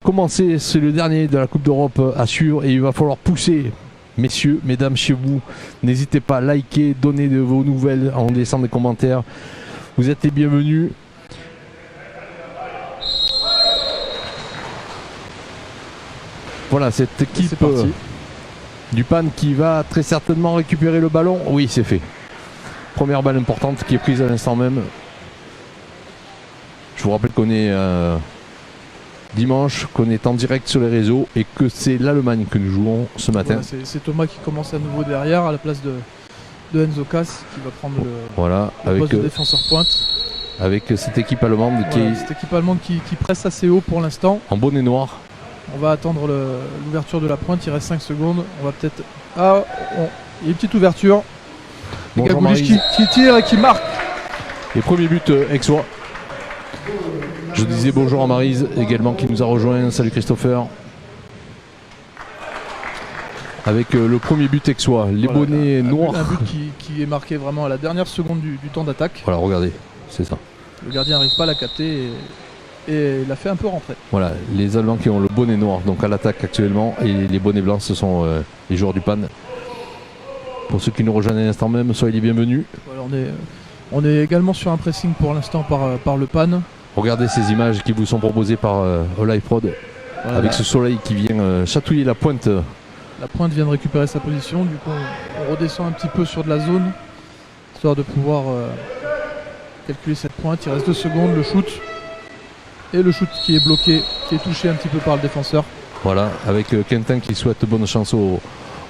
commencer, c'est le dernier de la Coupe d'Europe à suivre et il va falloir pousser. Messieurs, mesdames, chez vous, n'hésitez pas à liker, donner de vos nouvelles en laissant des commentaires. Vous êtes les bienvenus. Voilà cette équipe du PAN qui va très certainement récupérer le ballon. Oui, c'est fait. Première balle importante qui est prise à l'instant même. Je vous rappelle qu'on est dimanche, qu'on est en direct sur les réseaux et que c'est l'Allemagne que nous jouons ce matin. Voilà, c'est Thomas qui commence à nouveau derrière à la place de Enzo Cass qui va prendre le poste de défenseur pointe. Avec cette équipe allemande cette équipe allemande qui presse assez haut pour l'instant. En bonnet noir. On va attendre l'ouverture de la pointe, il reste 5 secondes. On va peut-être. Ah, il y a une petite ouverture. Gagoulich qui tire et qui marque. Et premier but aixois. Je disais bonjour à Maryse également qui nous a rejoint. Salut Christopher. Avec le premier but aixois, les bonnets noirs. Un but qui est marqué vraiment à la dernière seconde du temps d'attaque. Voilà, regardez, c'est ça. Le gardien n'arrive pas à la capter et il a fait un peu rentrer. Voilà, les Allemands qui ont le bonnet noir donc à l'attaque actuellement et les bonnets blancs ce sont les joueurs du PAN. Pour ceux qui nous rejoignent à l'instant même, soyez les bienvenus. Voilà, on est également sur un pressing pour l'instant par le PAN. Regardez ces images qui vous sont proposées par Live Prod, voilà, avec ce soleil qui vient chatouiller la pointe. La pointe vient de récupérer sa position, du coup on redescend un petit peu sur de la zone, histoire de pouvoir calculer cette pointe. Il reste 2 secondes, le shoot. Et le shoot qui est bloqué, qui est touché un petit peu par le défenseur. Voilà, avec Quentin qui souhaite bonne chance au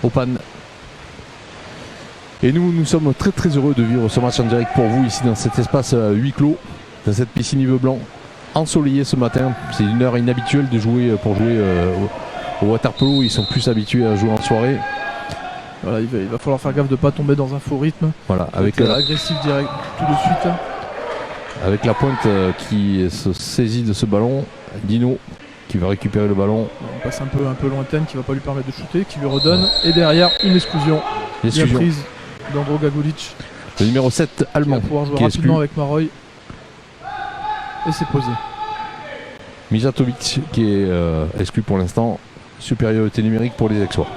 PAN. Et nous sommes très très heureux de vivre ce match en direct pour vous ici dans cet espace huis clos, dans cette piscine Yves Blanc, ensoleillé ce matin. C'est une heure inhabituelle de jouer pour jouer au waterpolo. Ils sont plus habitués à jouer en soirée. Voilà, il va falloir faire gaffe de ne pas tomber dans un faux rythme. Voilà, avec agressif direct tout de suite. Avec la pointe qui se saisit de ce ballon, Dino qui va récupérer le ballon. On passe un peu lointaine qui ne va pas lui permettre de shooter, qui lui redonne. Et derrière, une exclusion. Bien prise d'Andro Gagoulich. Le numéro 7 allemand. Qui va pouvoir jouer rapidement avec Maroy. Et c'est posé. Mijatovic qui est exclu pour l'instant. Supériorité numérique pour les Aixois.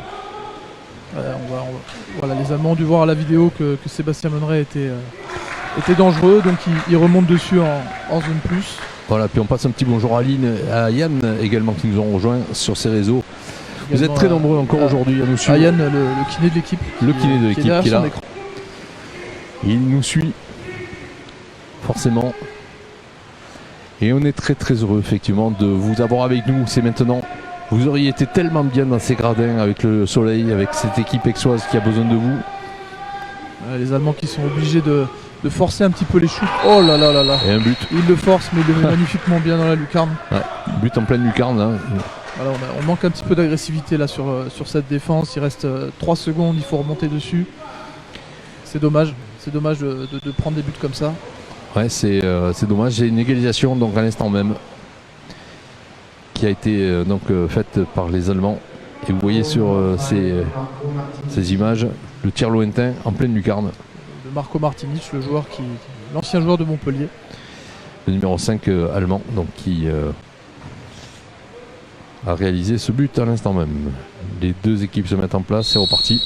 Voilà, les Allemands ont dû voir à la vidéo que Sébastien Monneret était dangereux, donc il remonte dessus en zone plus. Voilà, puis on passe un petit bonjour à Aline, à Yann également qui nous ont rejoints sur ces réseaux. Vous êtes très nombreux encore aujourd'hui à nous suivre. Yann, le kiné de l'équipe. Le kiné de l'équipe qui est là. Il nous suit forcément. Et on est très très heureux effectivement de vous avoir avec nous. C'est maintenant. Vous auriez été tellement bien dans ces gradins avec le soleil, avec cette équipe aixoise qui a besoin de vous. Les Allemands qui sont obligés de forcer un petit peu les shoots. Oh là là là là. Et un but. Il le force mais il le met magnifiquement bien dans la lucarne. Ouais, but en pleine lucarne. Hein. Voilà, on manque un petit peu d'agressivité là sur cette défense. Il reste 3 secondes, il faut remonter dessus. C'est dommage. C'est dommage de prendre des buts comme ça. Ouais, c'est dommage. J'ai une égalisation donc à l'instant même qui a été faite par les Allemands. Et vous voyez sur ces images le tir lointain en pleine lucarne. De Marco Martinic, l'ancien joueur de Montpellier. Le numéro 5 allemand donc qui a réalisé ce but à l'instant même. Les deux équipes se mettent en place, c'est reparti.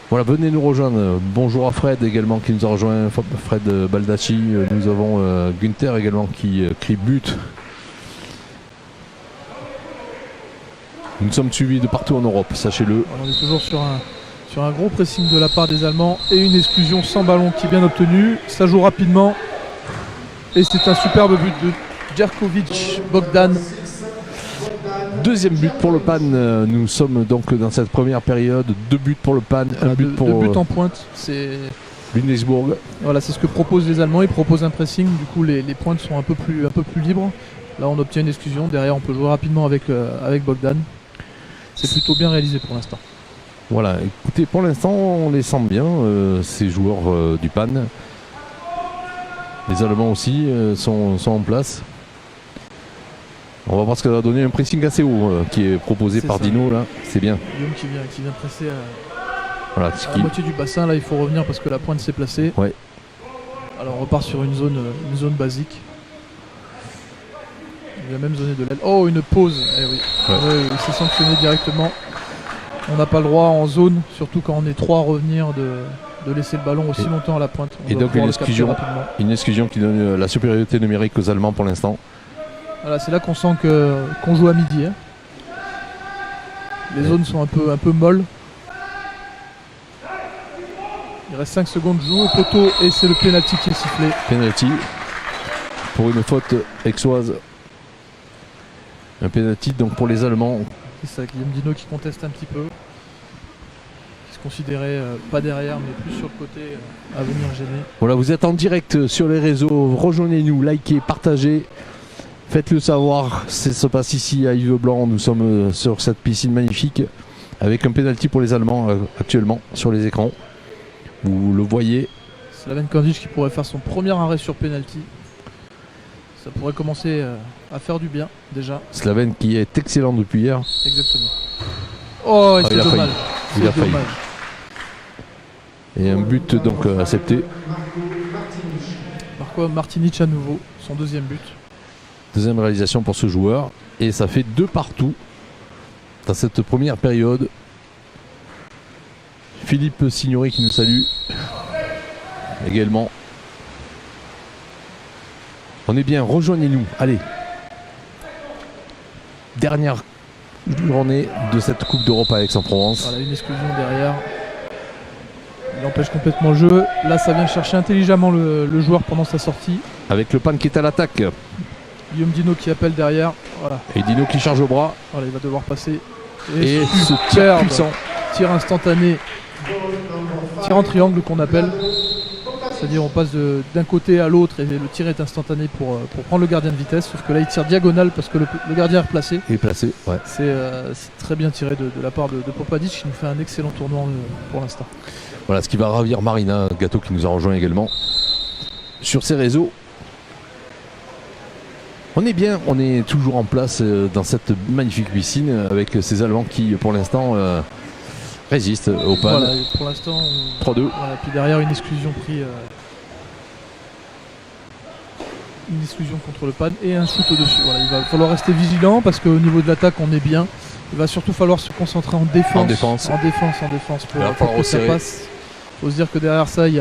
Voilà, venez nous rejoindre. Bonjour à Fred également qui nous a rejoint, Fred Baldacci. Nous avons Günther également qui crie but. Nous sommes suivis de partout en Europe, sachez-le. On est toujours sur un gros pressing de la part des Allemands et une exclusion sans ballon qui est bien obtenue. Ça joue rapidement et c'est un superbe but de Djerkovic Bogdan. Deuxième but pour le PAN. Nous sommes donc dans cette première période. 2 buts pour le PAN, un but pour... 2 buts en pointe. C'est Ludwigsburg. Voilà, c'est ce que proposent les Allemands. Ils proposent un pressing. Du coup, les pointes sont un peu plus libres. Là, on obtient une exclusion. Derrière, on peut jouer rapidement avec Bogdan. C'est plutôt bien réalisé pour l'instant. Voilà, écoutez, pour l'instant, on les sent bien, ces joueurs du PAN. Les Allemands aussi sont en place. On va voir ce que ça va donner. Un pressing assez haut qui est proposé par Dino, là. C'est bien. Guillaume qui vient presser voilà, à la moitié du bassin. Là, il faut revenir parce que la pointe s'est placée. Ouais. Alors, on repart sur une zone basique. Il a même donné de l'aile. Oh, une pause. Eh oui. Ouais. Ouais, il s'est sanctionné directement. On n'a pas le droit en zone, surtout quand on est 3 à revenir, de laisser le ballon aussi longtemps à la pointe. On Et doit donc pouvoir le capter rapidement. une exclusion qui donne la supériorité numérique aux Allemands pour l'instant. Voilà, c'est là qu'on sent qu'on joue à midi. Hein. Les zones sont un peu molles. Il reste 5 secondes de jeu au poteau et c'est le penalty qui est sifflé. Penalty pour une faute aixoise. Un penalty donc pour les Allemands. C'est ça, Guillaume Dino qui conteste un petit peu. Qui se considérait pas derrière mais plus sur le côté à venir gêner. Voilà, vous êtes en direct sur les réseaux. Rejoignez-nous, likez, partagez. Faites-le savoir. Ça se passe ici à Yves-Blanc. Nous sommes sur cette piscine magnifique avec un penalty pour les Allemands actuellement sur les écrans. Vous le voyez. Slaven Kandic qui pourrait faire son premier arrêt sur penalty. Ça pourrait commencer à faire du bien déjà. Slaven qui est excellent depuis hier. Exactement. Oh, et c'est il a dommage. Il a C'est failli. dommage. Et un but donc accepté. Marco Martinic à nouveau, son deuxième but. Deuxième réalisation pour ce joueur. Et ça fait 2 partout dans cette première période. Philippe Signori qui nous salue également. On est bien, rejoignez-nous. Allez. Dernière journée de cette Coupe d'Europe à Aix-en-Provence. Voilà, une exclusion derrière. Il empêche complètement le jeu. Là, ça vient chercher intelligemment le joueur pendant sa sortie. Avec le pan qui est à l'attaque. Guillaume Dino qui appelle derrière. Voilà, Et Dino qui charge au bras. voilà il va devoir passer. Et ce tir superbe puissant. tir instantané. Tir en triangle qu'on appelle. C'est-à-dire on passe d'un côté à l'autre et le tir est instantané pour prendre le gardien de vitesse. Sauf que là il tire diagonal parce que le gardien est replacé. Et placé, ouais. C'est très bien tiré de la part de Popadic qui nous fait un excellent tournoi pour l'instant. Voilà ce qui va ravir Marina Gâteau qui nous a rejoint également sur ses réseaux. On est bien, on est toujours en place dans cette magnifique piscine avec ces Allemands qui pour l'instant résistent au pan. Voilà, et pour l'instant 3-2. voilà, puis derrière une exclusion une exclusion contre le pan et un shoot au-dessus. Voilà, il va falloir rester vigilant parce qu'au niveau de l'attaque on est bien. Il va surtout falloir se concentrer en défense. En défense. En défense Il va pour falloir que ça resserrer. passe. Il faut se dire que derrière ça, il y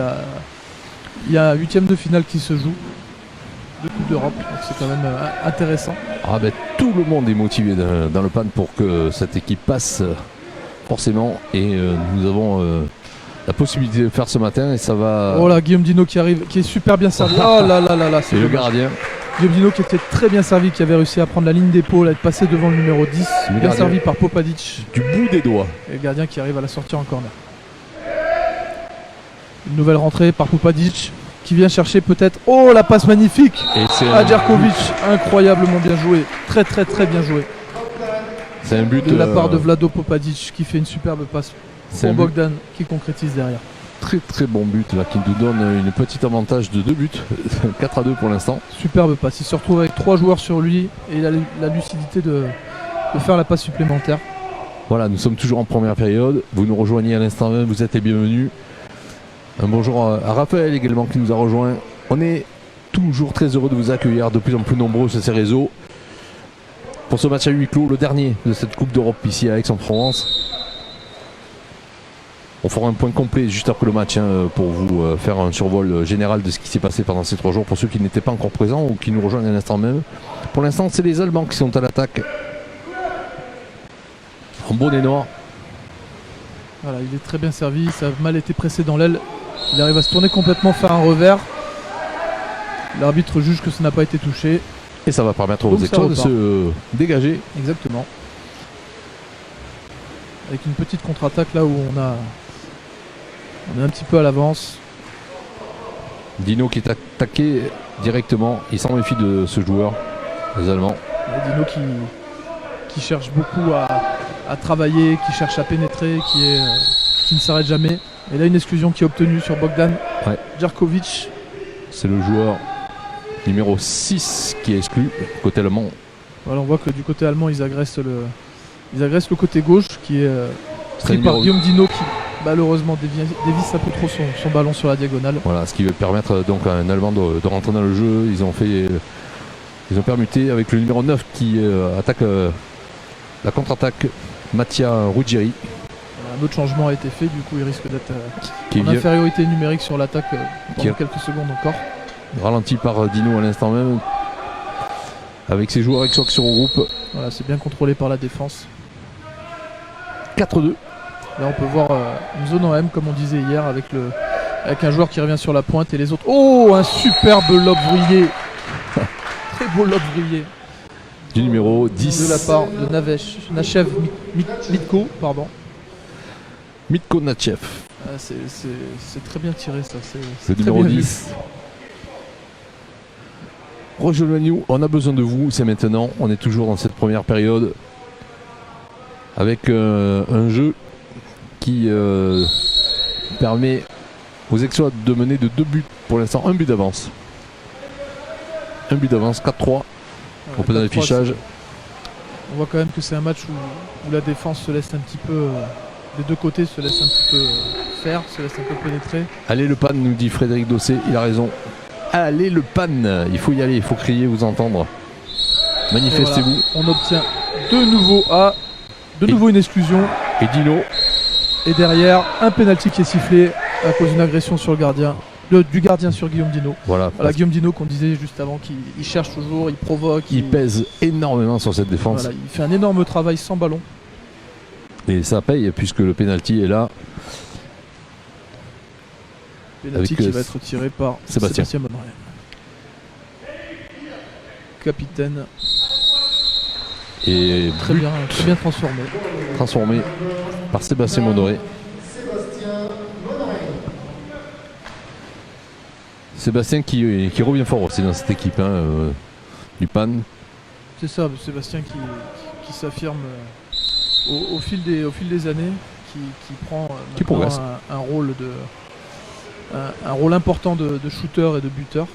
a un 8e de finale qui se joue de Coupe d'Europe. Donc c'est quand même intéressant. Ah ben, tout le monde est motivé dans le pan pour que cette équipe passe forcément et nous avons la possibilité de le faire ce matin et ça va. Oh là, Guillaume Dino qui arrive, qui est super bien servi. Oh là là là là, c'est Et le dommage. gardien. Guillaume Dino qui était très bien servi, qui avait réussi à prendre la ligne d'épaule, à être passé devant le numéro 10. Bien gardien. servi par Popadic. Du bout des doigts. Et le gardien qui arrive à la sortir en corner. Une nouvelle rentrée par Popadic qui vient chercher peut-être. Oh la passe magnifique Et c'est à Djerkovic, incroyablement bien joué. Très très très bien joué. c'est un but De la part de Vlado Popadic qui fait une superbe passe c'est pour un but Bogdan qui concrétise derrière. très très bon but là qui nous donne une petite avantage de 2 buts. 4-2 pour l'instant. Superbe passe. Il se retrouve avec 3 joueurs sur lui et il a la lucidité de faire la passe supplémentaire. Voilà, nous sommes toujours en première période. Vous nous rejoignez à l'instant même, vous êtes les bienvenus. Un bonjour à Raphaël également qui nous a rejoint. On est toujours très heureux de vous accueillir, de plus en plus nombreux sur ces réseaux. Pour ce match à huis clos, le dernier de cette Coupe d'Europe ici à Aix-en-Provence. On fera un point complet juste après le match pour vous faire un survol général de ce qui s'est passé pendant ces 3 jours pour ceux qui n'étaient pas encore présents ou qui nous rejoignent à l'instant même. Pour l'instant, c'est les Allemands qui sont à l'attaque. En bonnet noir. Voilà, il est très bien servi, ça a mal été pressé dans l'aile. Il arrive à se tourner complètement, faire un revers. L'arbitre juge que ça n'a pas été touché. Et ça va permettre aux Donc ça Aixois de repart. se dégager. Exactement. Avec une petite contre-attaque là où on est un petit peu à l'avance. Dino qui est attaqué directement. Il s'en méfie de ce joueur, les Allemands. Et Dino qui cherche beaucoup à travailler, qui cherche à pénétrer, qui ne s'arrête jamais. Et là une exclusion qui est obtenue sur Bogdan. Ouais. Djerkovic. C'est le joueur numéro 6 qui est exclu, côté allemand. Voilà, on voit que du côté allemand ils agressent le côté gauche qui est C'est pris par numéro- Guillaume Dino qui malheureusement dévisse un peu trop son ballon sur la diagonale. Voilà, ce qui va permettre donc à un Allemand de rentrer dans le jeu. Ils ont fait Ils ont permuté avec le numéro 9 qui attaque la contre-attaque, Mattia Ruggieri. Un autre changement a été fait, du coup il risque d'être Qui en vient- infériorité numérique sur l'attaque pendant Qui- quelques secondes encore. Ralenti par Dino à l'instant même. Avec ses joueurs Aixois qui se regroupent. Voilà, c'est bien contrôlé par la défense. 4-2. Là on peut voir une zone en M comme on disait hier avec un joueur qui revient sur la pointe et les autres. Oh, un superbe lob vrillé. Très beau lob vrillé Du numéro 10. de la part de Nachev Mitko, pardon. Mitko Natchev. Ah, c'est très bien tiré ça. Le C'est très numéro bien vu. 10. Rejoignez-nous, on a besoin de vous, c'est maintenant. On est toujours dans cette première période. Avec un jeu qui permet aux Aixois de mener de 2 buts. Pour l'instant, un but d'avance. Un but d'avance, 4-3. On peut dans 4-3, l'affichage. on voit quand même que c'est un match où la défense se laisse un petit peu, des deux côtés se laisse un petit peu faire, se laisse un peu pénétrer. Allez le pan, nous dit Frédéric Dossé, il a raison. Allez le pan, il faut y aller, il faut crier, vous entendre. Manifestez-vous. Et voilà, on obtient de nouveau une exclusion Et Dino, et derrière un penalty qui est sifflé à cause d'une agression sur le gardien, du gardien sur Guillaume Dino. voilà, Voilà, Guillaume Dino qu'on disait juste avant qu'il cherche toujours, il provoque, il pèse énormément sur cette défense. voilà, il fait un énorme travail sans ballon. Et ça paye puisque le penalty est là. Penalty Avec, qui va être tiré par Sébastien. Monneray. Capitaine, Et très bien transformé. transformé par Sébastien Monoré. Sébastien qui revient fort aussi dans cette équipe du PAN. C'est ça, Sébastien qui s'affirme au fil des années, qui prend Qui maintenant progresse. un rôle important de shooter et de buteur,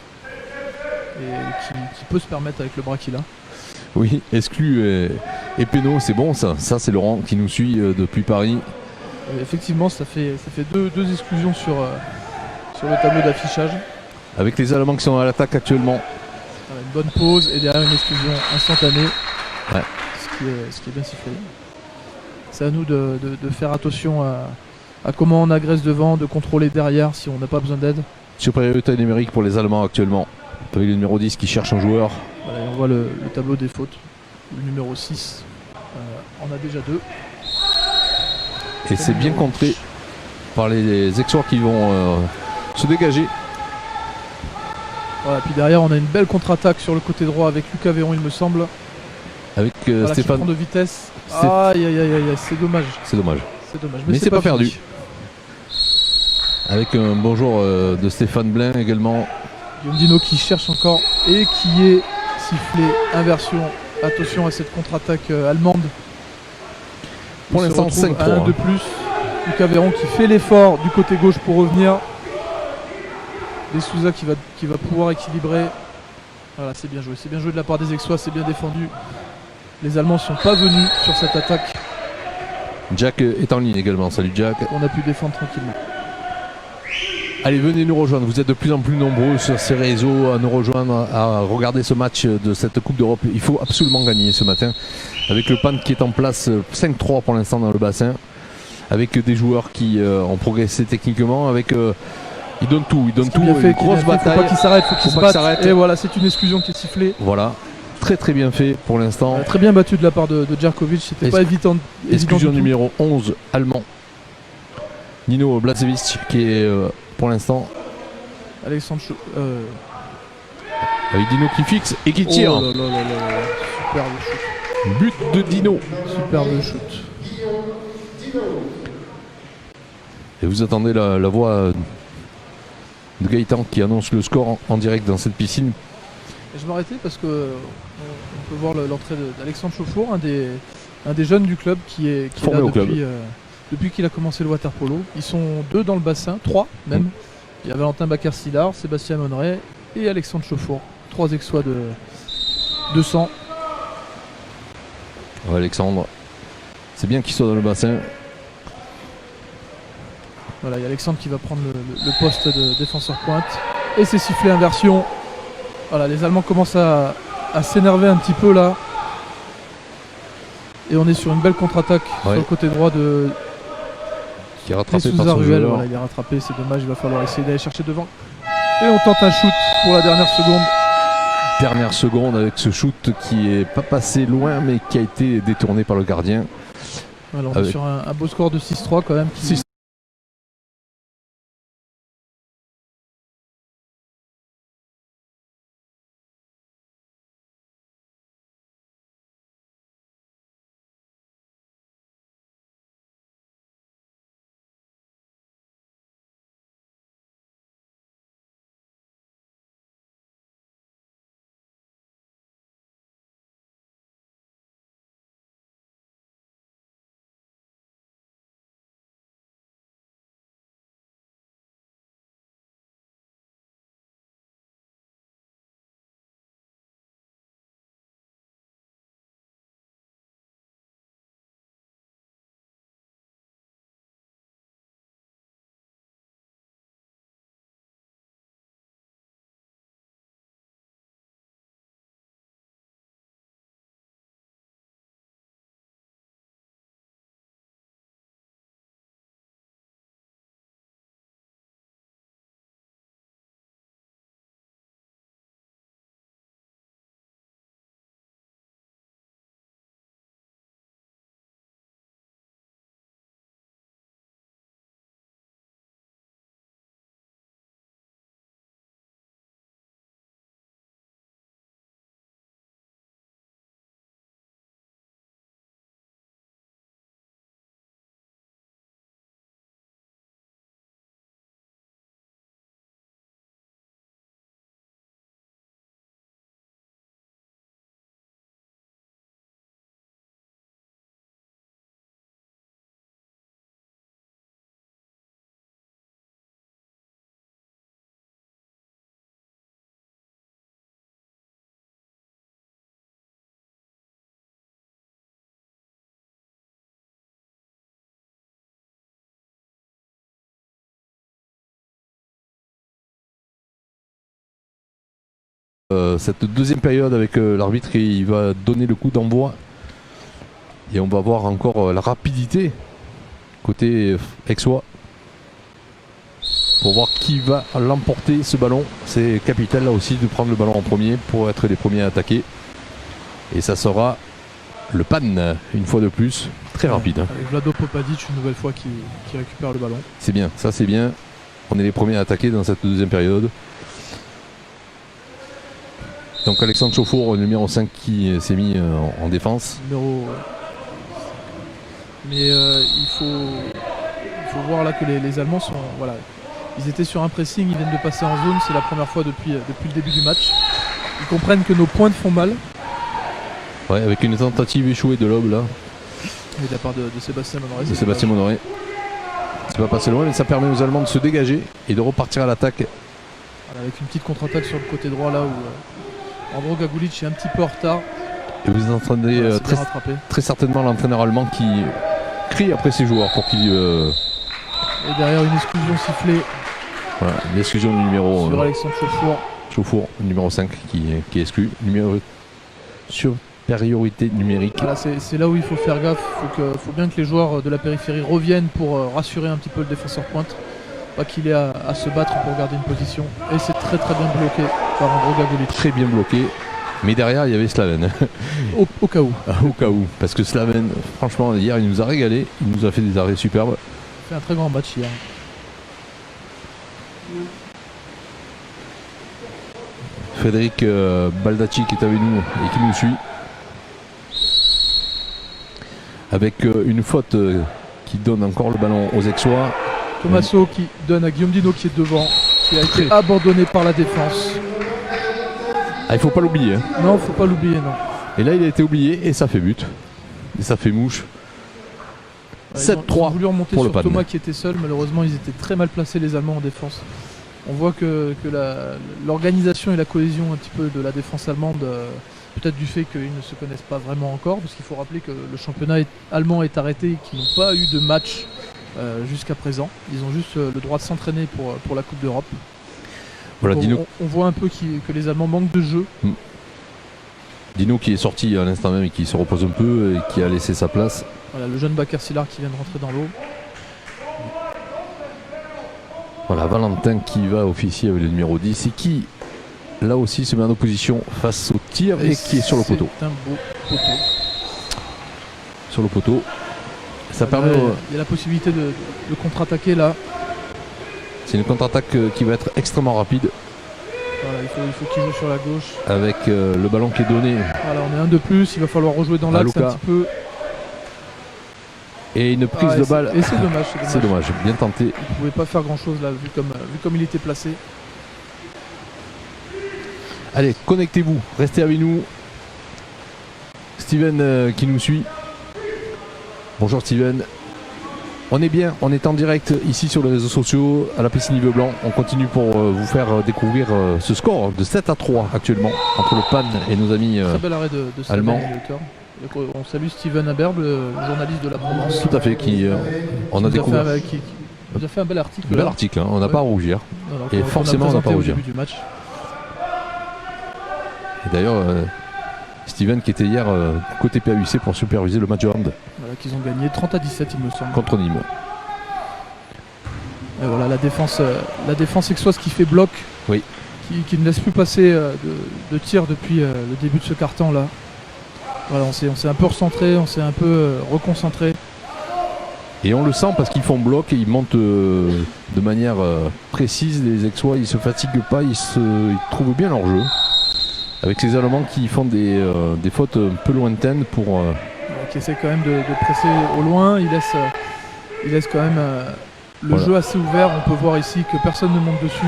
et qui peut se permettre avec le bras qu'il a. Oui, exclu et péno, c'est bon ça. Ça c'est Laurent qui nous suit depuis Paris. Et effectivement, ça fait deux exclusions sur le tableau d'affichage. Avec les Allemands qui sont à l'attaque actuellement. Voilà, une bonne pause et derrière une exclusion instantanée. Ouais. Ce qui est bien sifflé. C'est à nous de faire attention à comment on agresse devant, de contrôler derrière si on n'a pas besoin d'aide. Supériorité numérique pour les Allemands actuellement. Avec le numéro 10 qui cherche un joueur. Voilà, et on voit le tableau des fautes. Le numéro 6 en a déjà 2. Et c'est bien contré par les Aixois qui vont se dégager. Voilà, puis derrière on a une belle contre-attaque sur le côté droit avec Lucas Véron, il me semble. Avec Voilà, qui Stéphane. prend de vitesse. Aïe aïe aïe aïe, c'est dommage. C'est dommage. C'est dommage. Mais c'est pas fini. perdu. Avec un bonjour de Stéphane Blin également. Guillaume Dino qui cherche encore et qui est sifflé. Inversion. Attention à cette contre-attaque allemande. Pour Il se l'instant, retrouve 5-3, à un de plus. Lucas Véron qui fait l'effort du côté gauche pour revenir. Et Souza qui va pouvoir équilibrer. Voilà, c'est bien joué. C'est bien joué de la part des Aixois, c'est bien défendu. Les Allemands ne sont pas venus sur cette attaque. Jack est en ligne également. Salut Jack. On a pu défendre tranquillement. Allez, venez nous rejoindre. Vous êtes de plus en plus nombreux sur ces réseaux à nous rejoindre, à regarder ce match de cette Coupe d'Europe. Il faut absolument gagner ce matin. Avec le PAN qui est en place 5-3 pour l'instant dans le bassin. Avec des joueurs qui ont progressé techniquement. Avec ils donnent tout. Ils donnent tout. Bien fait, Une grosse Faut bataille. pas qu'il s'arrête, faut qu'il Faut se pas qu'il batte. s'arrête. Et voilà, c'est une exclusion qui est sifflée. Voilà. Très très bien fait pour l'instant. Très bien battu de la part de Djarkovic. C'était pas évident. Exclusion du tout. numéro 11, allemand. Nino Blazevic qui est pour l'instant Alexandre avec Dino qui fixe et qui tire. Oh là là là là là. Superbe shoot. But de Dino. Superbe shoot. Et vous attendez la voix de Gaëtan qui annonce le score en direct dans cette piscine. Et je m'arrêtais parce que on peut voir l'entrée d'Alexandre Chauffour, un des jeunes du club qui est Formé là au club. depuis qu'il a commencé le waterpolo. Ils sont 2 dans le bassin, 3 même. Il y a Valentin Baccar-Sillard, Sébastien Monneray et Alexandre Chauffour. 3 Aixois de 200. Ouais, Alexandre, c'est bien qu'il soit dans le bassin. Voilà, il y a Alexandre qui va prendre le poste de défenseur pointe. Et c'est sifflé inversion. Voilà, les Allemands commencent à à s'énerver un petit peu là. Et on est sur une belle contre-attaque sur le côté droit de qui est rattrapé par son Ruel. joueur. Voilà, il est rattrapé, c'est dommage, il va falloir essayer d'aller chercher devant. Et on tente un shoot pour la dernière seconde. Dernière seconde avec ce shoot qui est pas passé loin mais qui a été détourné par le gardien. Voilà, on est sur un beau score de 6-3 quand même. Cette deuxième période avec l'arbitre, il va donner le coup d'envoi et on va voir encore la rapidité côté Aixois pour voir qui va l'emporter ce ballon. C'est capital là aussi de prendre le ballon en premier pour être les premiers à attaquer, et ça sera le pan une fois de plus, très rapide. Avec Vlado Popadic une nouvelle fois qui récupère le ballon. C'est bien, ça c'est bien, on est les premiers à attaquer dans cette deuxième période. Donc Alexandre Chauffour, le numéro 5 qui s'est mis en défense. Mais il faut voir là que les Allemands sont... Voilà, ils étaient sur un pressing, ils viennent de passer en zone, c'est la première fois depuis le début du match. Ils comprennent que nos pointes font mal. Ouais, avec une tentative échouée de Lob là. Et de la part de Sébastien Monoré. De Sébastien Monoré. C'est pas passé loin, mais ça permet aux Allemands de se dégager et de repartir à l'attaque. Avec une petite contre-attaque sur le côté droit là où Andro Gagulic est un petit peu en retard. Et vous entendez très certainement l'entraîneur allemand qui crie après ses joueurs pour qu'il... Et derrière une exclusion sifflée. Voilà, l'exclusion du numéro... Sur Alexandre Chauffour. Chauffour, numéro 5 qui est exclu. Supériorité numérique. Voilà, c'est là où il faut faire gaffe. Faut bien que les joueurs de la périphérie reviennent pour rassurer un petit peu le défenseur pointe. Pas qu'il ait à se battre pour garder une position. Et c'est très bien bloqué par Andro Gagulic. Très bien bloqué. Mais derrière, il y avait Slaven. Au cas où. Au cas où. Parce que Slaven, franchement, hier, il nous a régalé. Il nous a fait des arrêts superbes. Il a fait un très grand match hier. Frédéric Baldacci qui est avec nous et qui nous suit. Avec une faute qui donne encore le ballon aux Aixois. Tommaso qui donne à Guillaume Dino qui est devant, qui a été abandonné par la défense. Ah, il faut pas l'oublier. Hein. Non, faut pas l'oublier, non. Et là, il a été oublié et ça fait but. Et ça fait mouche. 7-3 ils ont voulu remonter pour sur le pan. Thomas qui était seul. Malheureusement, ils étaient très mal placés, les Allemands, en défense. On voit que l'organisation et la cohésion un petit peu de la défense allemande, peut-être du fait qu'ils ne se connaissent pas vraiment encore, parce qu'il faut rappeler que le championnat allemand est arrêté et qu'ils n'ont pas eu de match jusqu'à présent. Ils ont juste le droit de s'entraîner pour la Coupe d'Europe. Voilà, on voit un peu que les Allemands manquent de jeu. Dino qui est sorti à l'instant même et qui se repose un peu et qui a laissé sa place. Voilà, le jeune Bakar Silar qui vient de rentrer dans l'eau. Voilà, Valentin qui va officier avec le numéro 10 et qui, là aussi, se met en opposition face au tir et qui est sur le poteau. C'est un beau poteau. Sur le poteau. Ça Voilà, permet... il y a la possibilité de contre-attaquer là. C'est une contre-attaque qui va être extrêmement rapide. Voilà, il faut qu'il joue sur la gauche. Avec le ballon qui est donné. Voilà, on est un de plus, il va falloir rejouer dans l'axe un petit peu. Et une prise de balle. Et c'est dommage. C'est dommage, bien tenté. Il ne pouvait pas faire grand chose là, vu comme il était placé. Allez, connectez-vous, restez avec nous. Steven qui nous suit. Bonjour Steven. On est bien, on est en direct ici sur les réseaux sociaux à la piscine Yves Blanc. On continue pour vous faire découvrir ce score de 7-3 actuellement entre le PAN et nos amis très bel arrêt de allemands. On salue Steven Haberb, le journaliste de la Provence. Tout à fait, qui on a découvert. Qui nous a fait un bel article. Bel article, hein, on n'a pas à rougir. Et forcément, on n'a pas à rougir. Au début du match. Et d'ailleurs, Steven qui était hier côté PAUC pour superviser le match de hand. Voilà, qu'ils ont gagné 30-17, il me semble. Contre Nîmes. Et voilà, la défense aixoise qui fait bloc. Oui. Qui ne laisse plus passer de tir depuis le début de ce quart-temps là. Voilà, on s'est un peu recentré, on s'est un peu reconcentré. Et on le sent parce qu'ils font bloc et ils montent de manière précise. Les Aixois, ils se fatiguent pas, ils trouvent bien leur jeu. Avec les Allemands qui font des fautes un peu lointaines pour... qui essaie quand même de presser au loin. Il laisse quand même le jeu assez ouvert. On peut voir ici que personne ne monte dessus.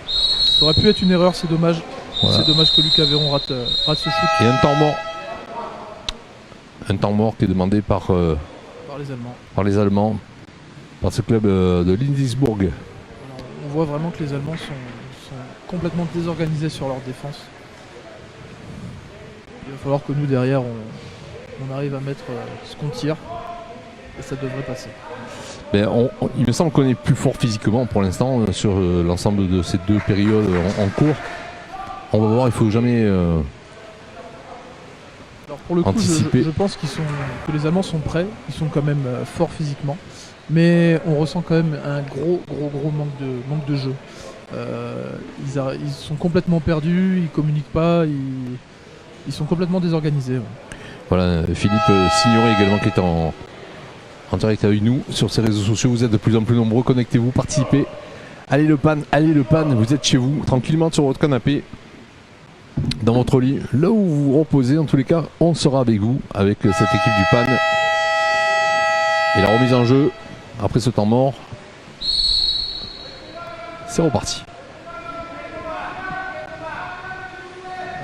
Ça aurait pu être une erreur, c'est dommage. Voilà. C'est dommage que Lucas Véron rate ce shoot. Et un temps mort. Un temps mort qui est demandé par les Allemands. Par ce club de Lindisbourg. On voit vraiment que les Allemands sont complètement désorganisés sur leur défense. Il va falloir que nous derrière on arrive à mettre ce qu'on tire et ça devrait passer. Ben, il me semble qu'on est plus fort physiquement pour l'instant sur l'ensemble de ces deux périodes en cours. On va voir, il faut jamais alors pour le coup, anticiper. Je pense que les Allemands sont prêts, ils sont quand même forts physiquement, mais on ressent quand même un gros manque de jeu. Ils sont complètement perdus, ils communiquent pas, ils sont complètement désorganisés. Ouais. Voilà, Philippe Signoret également qui est en direct avec nous sur ces réseaux sociaux. Vous êtes de plus en plus nombreux, connectez-vous, participez. Allez le PAN, vous êtes chez vous, tranquillement sur votre canapé, dans votre lit, là où vous vous reposez. En tous les cas, on sera avec vous, avec cette équipe du PAN. Et la remise en jeu, après ce temps mort, c'est reparti.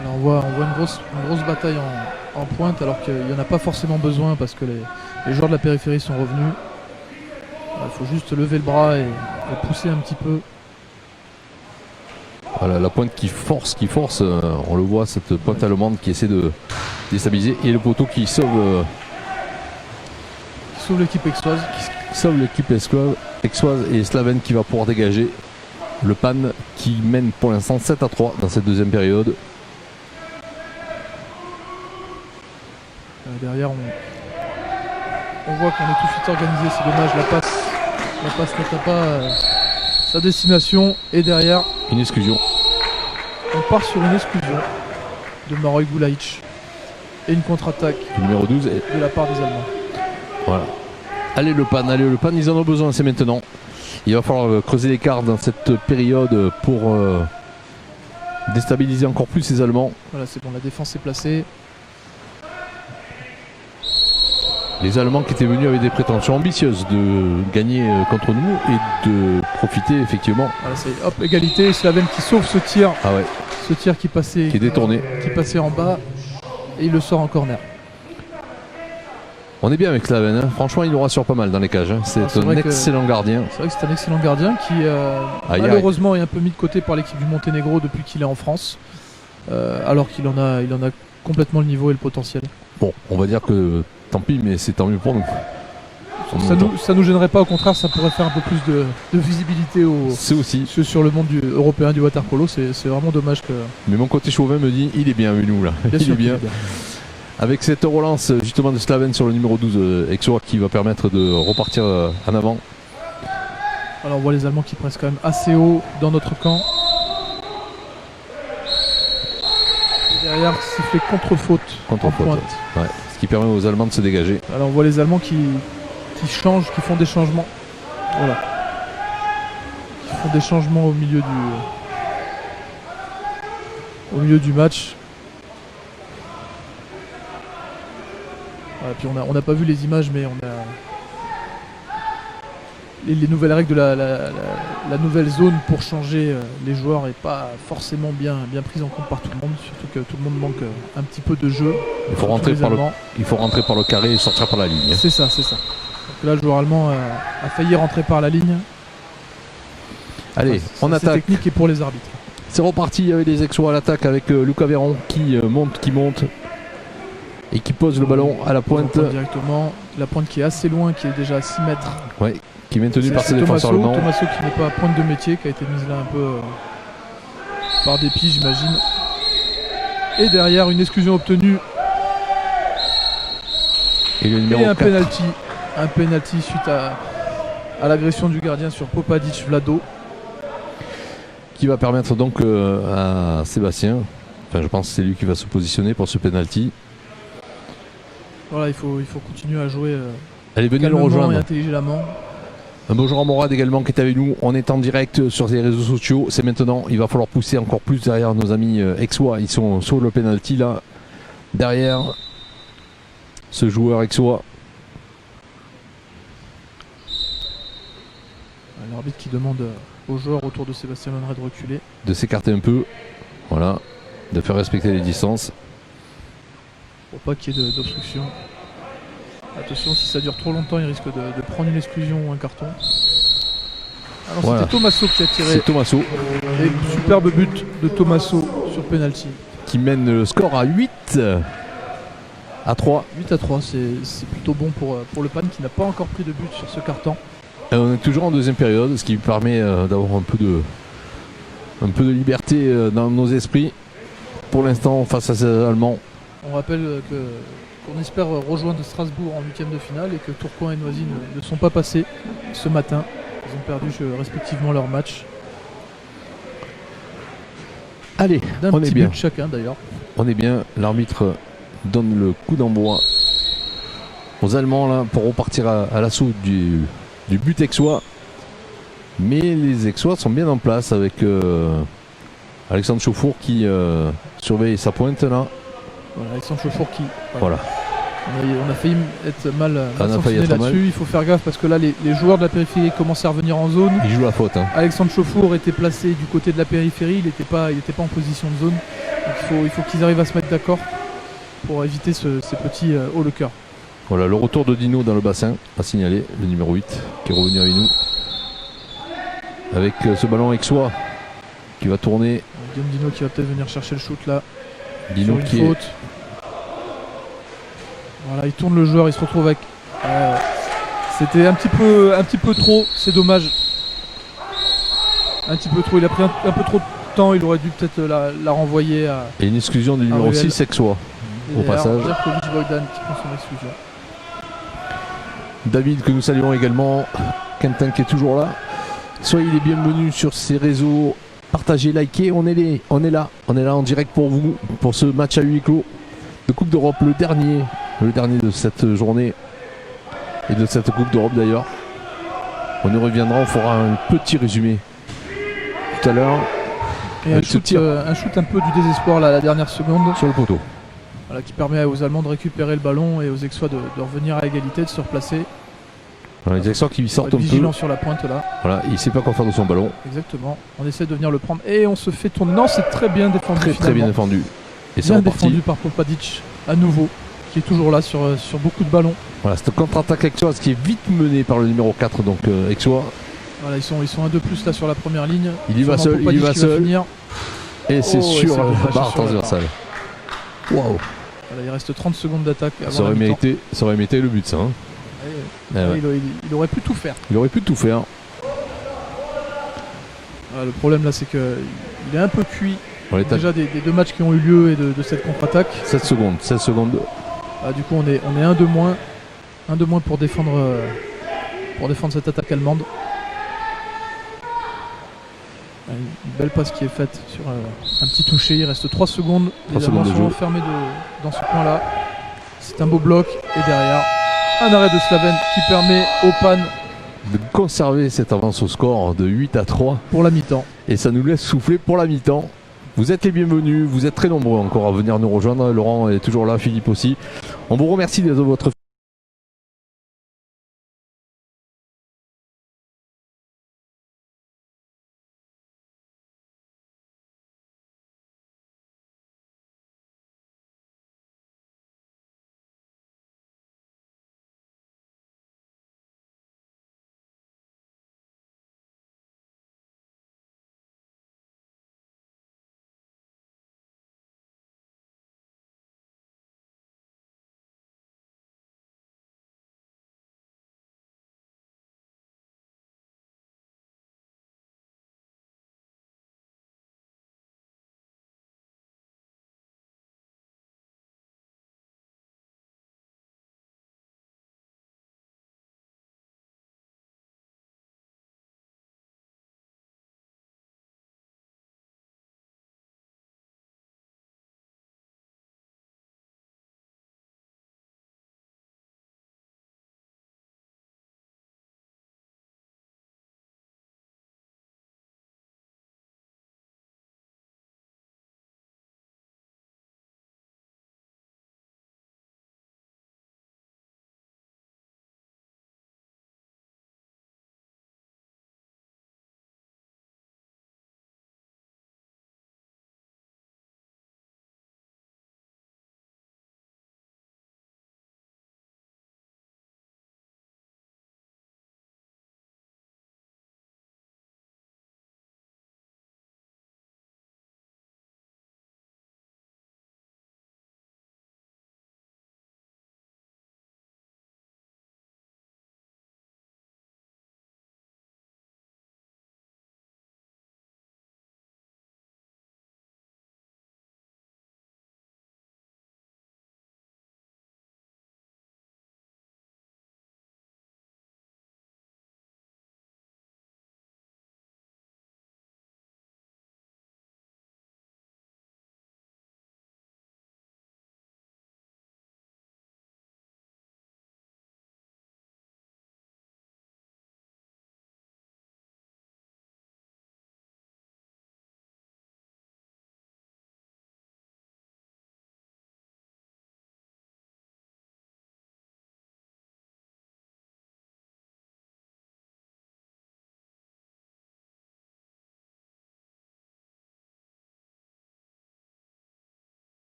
Alors on voit une grosse bataille en pointe, alors qu'il n'y en a pas forcément besoin parce que les joueurs de la périphérie sont revenus. Il faut juste lever le bras et pousser un petit peu. Voilà, la pointe qui force, on le voit, cette pointe allemande qui essaie de déstabiliser, et le poteau qui sauve l'équipe aixoise. Sauve l'équipe aixoise, et Slaven qui va pouvoir dégager le PAN qui mène pour l'instant 7-3 dans cette deuxième période. Derrière on voit qu'on est tout de suite organisé, c'est dommage, la passe n'atteint pas sa destination, et derrière une exclusion. On part sur une exclusion de Maroy Goulaïch et une contre-attaque du numéro 12 de la part des Allemands. Voilà. Allez le PAN, ils en ont besoin, c'est maintenant. Il va falloir creuser l'écart dans cette période pour déstabiliser encore plus ces Allemands. Voilà, c'est bon, la défense est placée. Les Allemands qui étaient venus avec des prétentions ambitieuses de gagner contre nous et de profiter effectivement. Voilà, c'est hop, égalité, Slaven qui sauve ce tir. Ah ouais. Ce tir qui passait, qui est détourné. Qui passait en bas, et il le sort en corner. On est bien avec Slaven, hein. Franchement il nous rassure pas mal dans les cages. Hein. C'est un excellent gardien. C'est vrai que c'est un excellent gardien qui malheureusement est un peu mis de côté par l'équipe du Monténégro depuis qu'il est en France. Alors qu'il en a complètement le niveau et le potentiel. Bon, on va dire que tant pis, mais c'est tant mieux pour nous. Ça nous gênerait pas, au contraire, ça pourrait faire un peu plus de visibilité sur le monde européen du water polo. C'est vraiment dommage que. Mais mon côté chauvin me dit il est bien avec nous là. Bien sûr, est bien. Avec cette relance justement de Slaven sur le numéro 12 Exoa qui va permettre de repartir en avant. Alors on voit les Allemands qui pressent quand même assez haut dans notre camp. Et derrière, sifflet contre-faute. Contre-faute. Ouais. Ce qui permet aux Allemands de se dégager. Alors on voit les Allemands qui changent, qui font des changements. Voilà. Qui font des changements au milieu du match. Voilà, puis on n'a pas vu les images, mais on a les nouvelles règles de la nouvelle zone pour changer les joueurs n'est pas forcément bien prise en compte par tout le monde, surtout que tout le monde manque un petit peu de jeu. Il faut rentrer par le carré et sortir par la ligne. C'est ça. Donc là, le joueur allemand a failli rentrer par la ligne. Allez, on attaque. C'est technique et pour les arbitres. C'est reparti avec les Exois à l'attaque avec Luca Véron qui monte et qui pose le ballon à la pointe. Directement, la pointe qui est assez loin, qui est déjà à 6 mètres. Ouais, qui est maintenue par ses défenseurs allemands. Tommaso qui n'est pas pointe de métier, qui a été mise là un peu par dépit, j'imagine. Et derrière, une exclusion obtenue. Et un penalty. Un penalty suite à l'agression du gardien sur Popadic Vlado. Qui va permettre donc à Sébastien, enfin je pense que c'est lui qui va se positionner pour ce penalty. Voilà, il faut continuer à jouer allez, venez le rejoindre. Et intelligemment. Un bonjour à Morad également qui est avec nous. On est en direct sur les réseaux sociaux. C'est maintenant, il va falloir pousser encore plus derrière nos amis Exois. Ils sont sur le penalty là. Derrière ce joueur Exois. L'arbitre qui demande aux joueurs autour de Sébastien Loenrey de reculer. De s'écarter un peu. Voilà. De faire respecter les distances. Pour pas qu'il y ait d'obstruction. Attention, si ça dure trop longtemps, il risque de prendre une exclusion ou un carton. Alors voilà. C'était Tommaso qui a tiré. C'est Tommaso. Et superbe but de Tommaso sur penalty. Qui mène le score à 8 à 3. 8 à 3, c'est plutôt bon pour le PAN qui n'a pas encore pris de but sur ce carton. Et on est toujours en deuxième période, ce qui permet d'avoir un peu de liberté dans nos esprits. Pour l'instant, face à ces Allemands. On rappelle qu'on espère rejoindre Strasbourg en 8e de finale et que Tourcoing et Noisy ne sont pas passés ce matin. Ils ont perdu respectivement leur match. Allez, on est bien. But chacun d'ailleurs. On est bien. L'arbitre donne le coup d'envoi aux Allemands là, pour repartir à l'assaut du but Exois. Mais les Exois sont bien en place avec Alexandre Chauffour qui surveille sa pointe là. Voilà, Alexandre Chauffour qui. Voilà. On a failli être mal sanctionné là-dessus. Il faut faire gaffe parce que là, les joueurs de la périphérie commencent à revenir en zone. Ils jouent la faute. Hein. Alexandre Chauffour était placé du côté de la périphérie. Il n'était pas en position de zone. Donc il faut qu'ils arrivent à se mettre d'accord pour éviter ces petits haut le cœur. Voilà, le retour de Dino dans le bassin à signaler, le numéro 8 qui est revenu avec nous. Avec ce ballon Exois qui va tourner. Guillaume Dino qui va peut-être venir chercher le shoot là. Dino sur une faute. Voilà, il tourne le joueur, il se retrouve avec. C'était un petit peu trop, c'est dommage. Un petit peu trop, il a pris un peu trop de temps, il aurait dû peut-être la renvoyer à. Et une exclusion du numéro 6 Exois au passage. Jerkovic Bogdan qui prend son exclusion. David que nous saluons également, Quentin qui est toujours là. Soyez les bienvenus sur ces réseaux, partagez, likez, on est là en direct pour vous, pour ce match à huis clos de Coupe d'Europe, le dernier de cette journée et de cette Coupe d'Europe d'ailleurs. On y reviendra, on fera un petit résumé tout à l'heure. Et un shoot un peu du désespoir là, à la dernière seconde. Sur le poteau. Voilà, qui permet aux Allemands de récupérer le ballon et aux Exois de revenir à égalité, de se replacer. Voilà, les Exois qui sortent un peu. Vigilant sur la pointe là. Voilà, il ne sait pas quoi faire de son ballon. Exactement. On essaie de venir le prendre et on se fait tourner. Non, c'est très bien défendu. Très bien défendu. Et bien défendu par Popadic à nouveau, qui est toujours là sur beaucoup de ballons. Voilà, cette contre-attaque Exois qui est vite menée par le numéro 4, donc Exois. Voilà, ils sont un de plus là sur la première ligne. Il y va seul, il y va seul. Et c'est sur la barre transversale. Waouh. Voilà, il reste 30 secondes d'attaque. Ça aurait mérité le but ça. Hein. Ouais. Il aurait pu tout faire. Il aurait pu tout faire. Le problème là, c'est qu'il est un peu cuit. Déjà des deux matchs qui ont eu lieu et de cette contre-attaque. 7 secondes. Du coup, on est un de moins. Un de moins pour défendre cette attaque allemande. Une belle passe qui est faite sur un petit toucher. Il reste 3 secondes. Les Allemands sont enfermés dans ce coin-là. C'est un beau bloc. Et derrière, un arrêt de Slaven qui permet au PAN de conserver cette avance au score de 8-3. Pour la mi-temps. Et ça nous laisse souffler pour la mi-temps. Vous êtes les bienvenus. Vous êtes très nombreux encore à venir nous rejoindre. Laurent est toujours là. Philippe aussi. On vous remercie de votre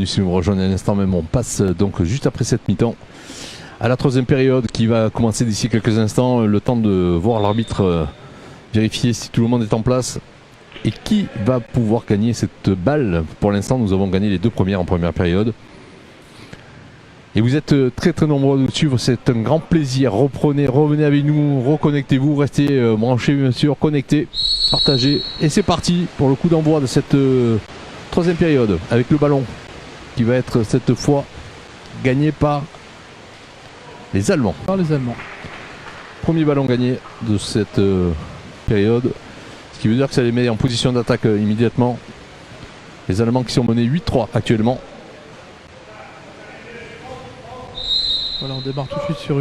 si vous me rejoignez à l'instant même, on passe donc juste après cette mi-temps à la troisième période qui va commencer d'ici quelques instants. Le temps de voir l'arbitre vérifier si tout le monde est en place et qui va pouvoir gagner cette balle. Pour l'instant, nous avons gagné les 2 premières en première période. Et vous êtes très très nombreux à nous suivre, c'est un grand plaisir. Revenez avec nous, reconnectez-vous, restez branchés bien sûr, connectés, partagez. Et c'est parti pour le coup d'envoi de cette troisième période avec le ballon qui va être cette fois gagné par les Allemands. Premier ballon gagné de cette période, ce qui veut dire que ça les met en position d'attaque immédiatement. Les Allemands qui sont menés 8-3 actuellement. Voilà, on démarre tout de suite sur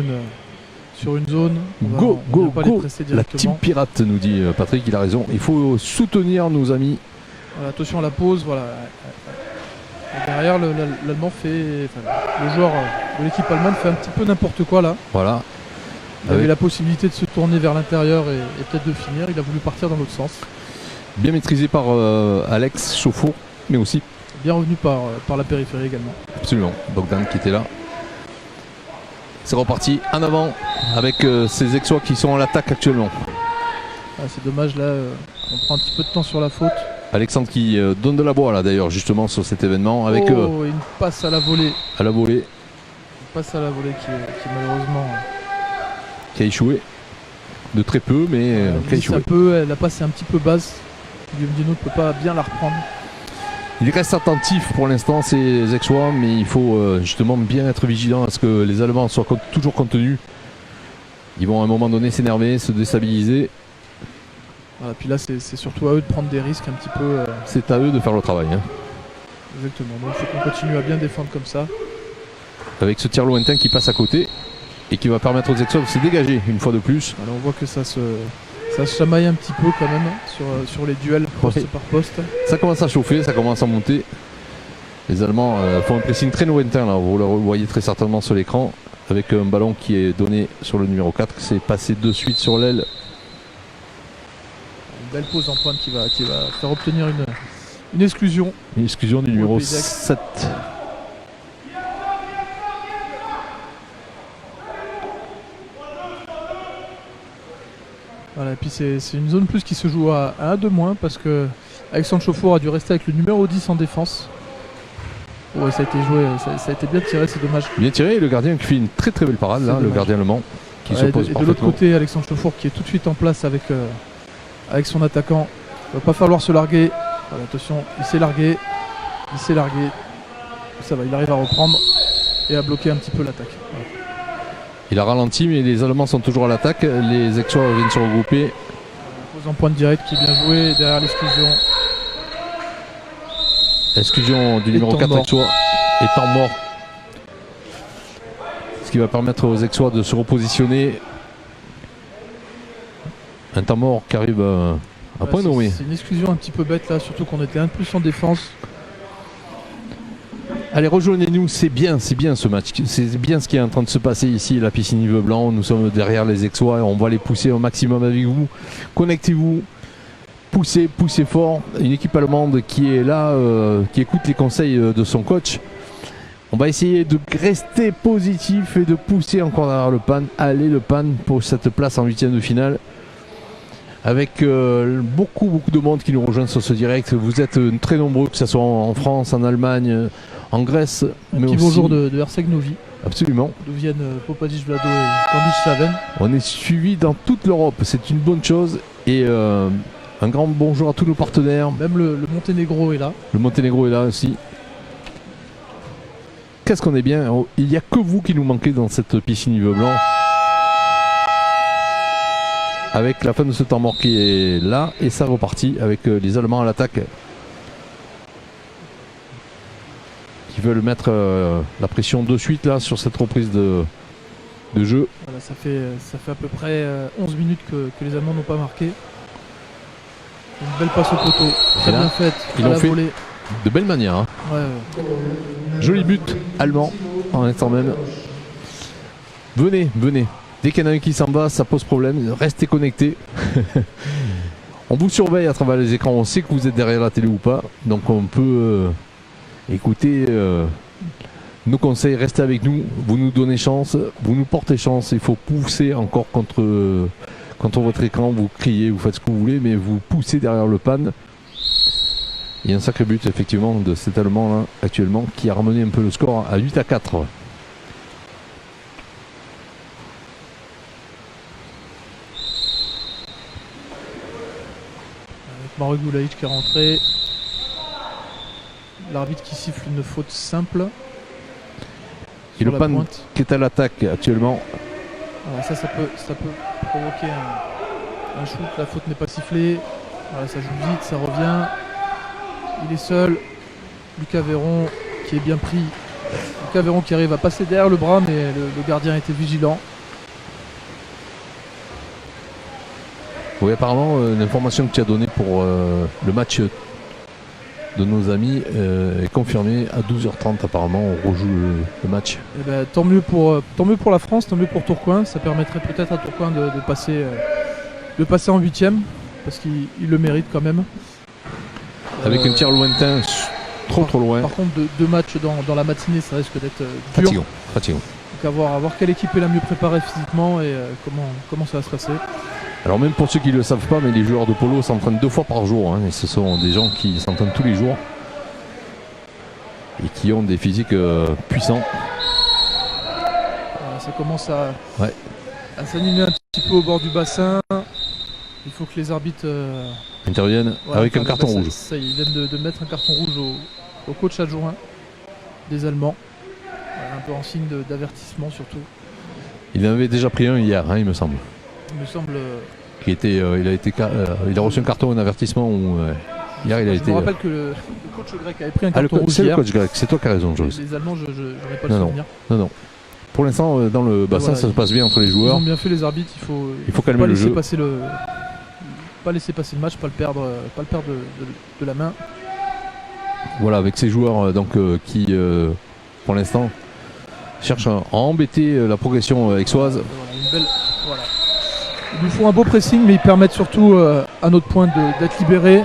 une zone. Go, la team pirate, nous dit Patrick, il a raison. Il faut soutenir nos amis. Voilà, attention à la pause, voilà. Et derrière, l'Allemand fait. Le joueur de l'équipe allemande fait un petit peu n'importe quoi là. Voilà. Il avait la possibilité de se tourner vers l'intérieur et peut-être de finir. Il a voulu partir dans l'autre sens. Bien maîtrisé par Alex Chauffour, mais aussi. Bien revenu par la périphérie également. Absolument. Bogdan qui était là. C'est reparti en avant avec ces Aixois qui sont à l'attaque actuellement. Ah, c'est dommage là, on prend un petit peu de temps sur la faute. Alexandre qui donne de la boîte là d'ailleurs justement sur cet événement avec une passe à la volée. À la volée. Une passe à la volée qui malheureusement qui a échoué de très peu mais qui a échoué. La passe est un petit peu basse. Guillaume Dino ne peut pas bien la reprendre. Il reste attentif pour l'instant ces Aixois, mais il faut justement bien être vigilant à ce que les Allemands soient toujours contenus. Ils vont à un moment donné s'énerver, se déstabiliser. Voilà, puis là c'est surtout à eux de prendre des risques un petit peu. C'est à eux de faire le travail. Hein. Exactement, donc il faut qu'on continue à bien défendre comme ça. Avec ce tir lointain qui passe à côté et qui va permettre aux Aixois de se dégager une fois de plus. Alors on voit que ça se chamaille un petit peu quand même sur les duels poste par poste. Ça commence à chauffer, ça commence à monter. Les Allemands font un pressing très lointain là, vous le voyez très certainement sur l'écran, avec un ballon qui est donné sur le numéro 4, c'est passé de suite sur l'aile. Une belle pause en pointe qui va faire obtenir une exclusion. Une exclusion du numéro 7. Voilà, et puis c'est une zone plus qui se joue à 1 de moins parce que Alexandre Chauffour a dû rester avec le numéro 10 en défense. Ouais, ça a été joué, ça a été bien tiré, c'est dommage. Bien tiré, et le gardien qui fait une très très belle parade, là, le gardien allemand qui s'oppose parfaitement. De l'autre côté, Alexandre Chauffour qui est tout de suite en place avec son attaquant. Il va pas falloir se larguer. Voilà, attention, il s'est largué. Ça va, il arrive à reprendre et à bloquer un petit peu l'attaque. Voilà. Il a ralenti, mais les Allemands sont toujours à l'attaque. Les Aixois viennent se regrouper. Pose en pointe directe qui est bien joué derrière l'exclusion. Exclusion du numéro 4 Aixois et temps mort. Ce qui va permettre aux Aixois de se repositionner. Un temps mort qui arrive à point nommé. C'est une exclusion un petit peu bête là, surtout qu'on était un peu plus en défense. Allez, rejoignez-nous, c'est bien ce match. C'est bien ce qui est en train de se passer ici, la piscine Yves Blanc. Nous sommes derrière les Aixois et on va les pousser au maximum avec vous. Connectez-vous, poussez fort. Une équipe allemande qui est là, qui écoute les conseils de son coach. On va essayer de rester positif et de pousser encore derrière le pan. Allez, le pan pour cette place en 8e de finale. Avec beaucoup de monde qui nous rejoint sur ce direct. Vous êtes très nombreux, que ce soit en France, en Allemagne, en Grèce. Un petit bonjour de Herseg Novi. Absolument. D'où viennent Popadic Vlado et Candice Saven. On est suivi dans toute l'Europe, c'est une bonne chose. Et un grand bonjour à tous nos partenaires. Même le Monténégro est là. Le Monténégro est là aussi. Qu'est-ce qu'on est bien. Il n'y a que vous qui nous manquez dans cette piscine Yves Blanc. Avec la fin de ce temps mort qui est là, et ça repartit avec les Allemands à l'attaque qui veulent mettre la pression de suite là sur cette reprise de jeu. Voilà, ça fait à peu près 11 minutes que les Allemands n'ont pas marqué. Une belle passe au poteau, très bien faite, ils l'ont fait de belle manière. Hein. Ouais. Joli but allemand en instant même. Venez. Dès qu'il y en a un qui s'en va, ça pose problème. Restez connectés. On vous surveille à travers les écrans. On sait que vous êtes derrière la télé ou pas. Donc on peut écouter nos conseils. Restez avec nous. Vous nous donnez chance. Vous nous portez chance. Il faut pousser encore contre votre écran. Vous criez, vous faites ce que vous voulez. Mais vous poussez derrière le pan. Il y a un sacré but effectivement de cet Allemand là, actuellement, qui a ramené un peu le score à 8-4. Marek Gulaïch qui est rentré. L'arbitre qui siffle une faute simple. Et le pan qui est à l'attaque actuellement. Voilà, ça peut provoquer un shoot. La faute n'est pas sifflée. Voilà, ça joue vite, ça revient. Il est seul. Lucas Véron qui est bien pris. Lucas Véron qui arrive à passer derrière le bras, mais le gardien était vigilant. Oui, apparemment, l'information que tu as donnée pour le match de nos amis est confirmée à 12h30. Apparemment, on rejoue le match. Et ben, tant mieux pour la France, tant mieux pour Tourcoing. Ça permettrait peut-être à Tourcoing de passer en 8e, parce qu'il le mérite quand même. Avec un tir lointain, trop loin. Par contre, deux matchs dans la matinée, ça risque d'être dur. Fatigant. Donc à voir quelle équipe est la mieux préparée physiquement et comment ça va se passer. Alors même pour ceux qui ne le savent pas, mais les joueurs de polo s'entraînent 2 fois par jour. Hein, et ce sont des gens qui s'entraînent tous les jours et qui ont des physiques puissants. Ça commence à s'animer un petit peu au bord du bassin. Il faut que les arbitres interviennent avec un carton rouge. Ça, ils viennent de mettre un carton rouge au coach adjoint des Allemands. Un peu en signe d'avertissement surtout. Il en avait déjà pris un hier, hein, il me semble. Il me semble. Il a reçu un carton, un avertissement. Hier, il a été. Je me rappelle que le coach grec avait pris un carton rouge. C'est hier. le coach grec, c'est toi qui as raison, Joyce. Les Allemands, je n'aurais pas le souvenir. Non. Pour l'instant, dans le bassin, ça se passe bien entre les joueurs. Ils ont bien fait les arbitres. Il faut calmer le jeu. Pas laisser passer le match, pas le perdre de la main. Voilà, avec ces joueurs qui, pour l'instant, cherchent à embêter la progression aixoise. Voilà. Ils nous font un beau pressing, mais ils permettent surtout à notre point d'être libérés.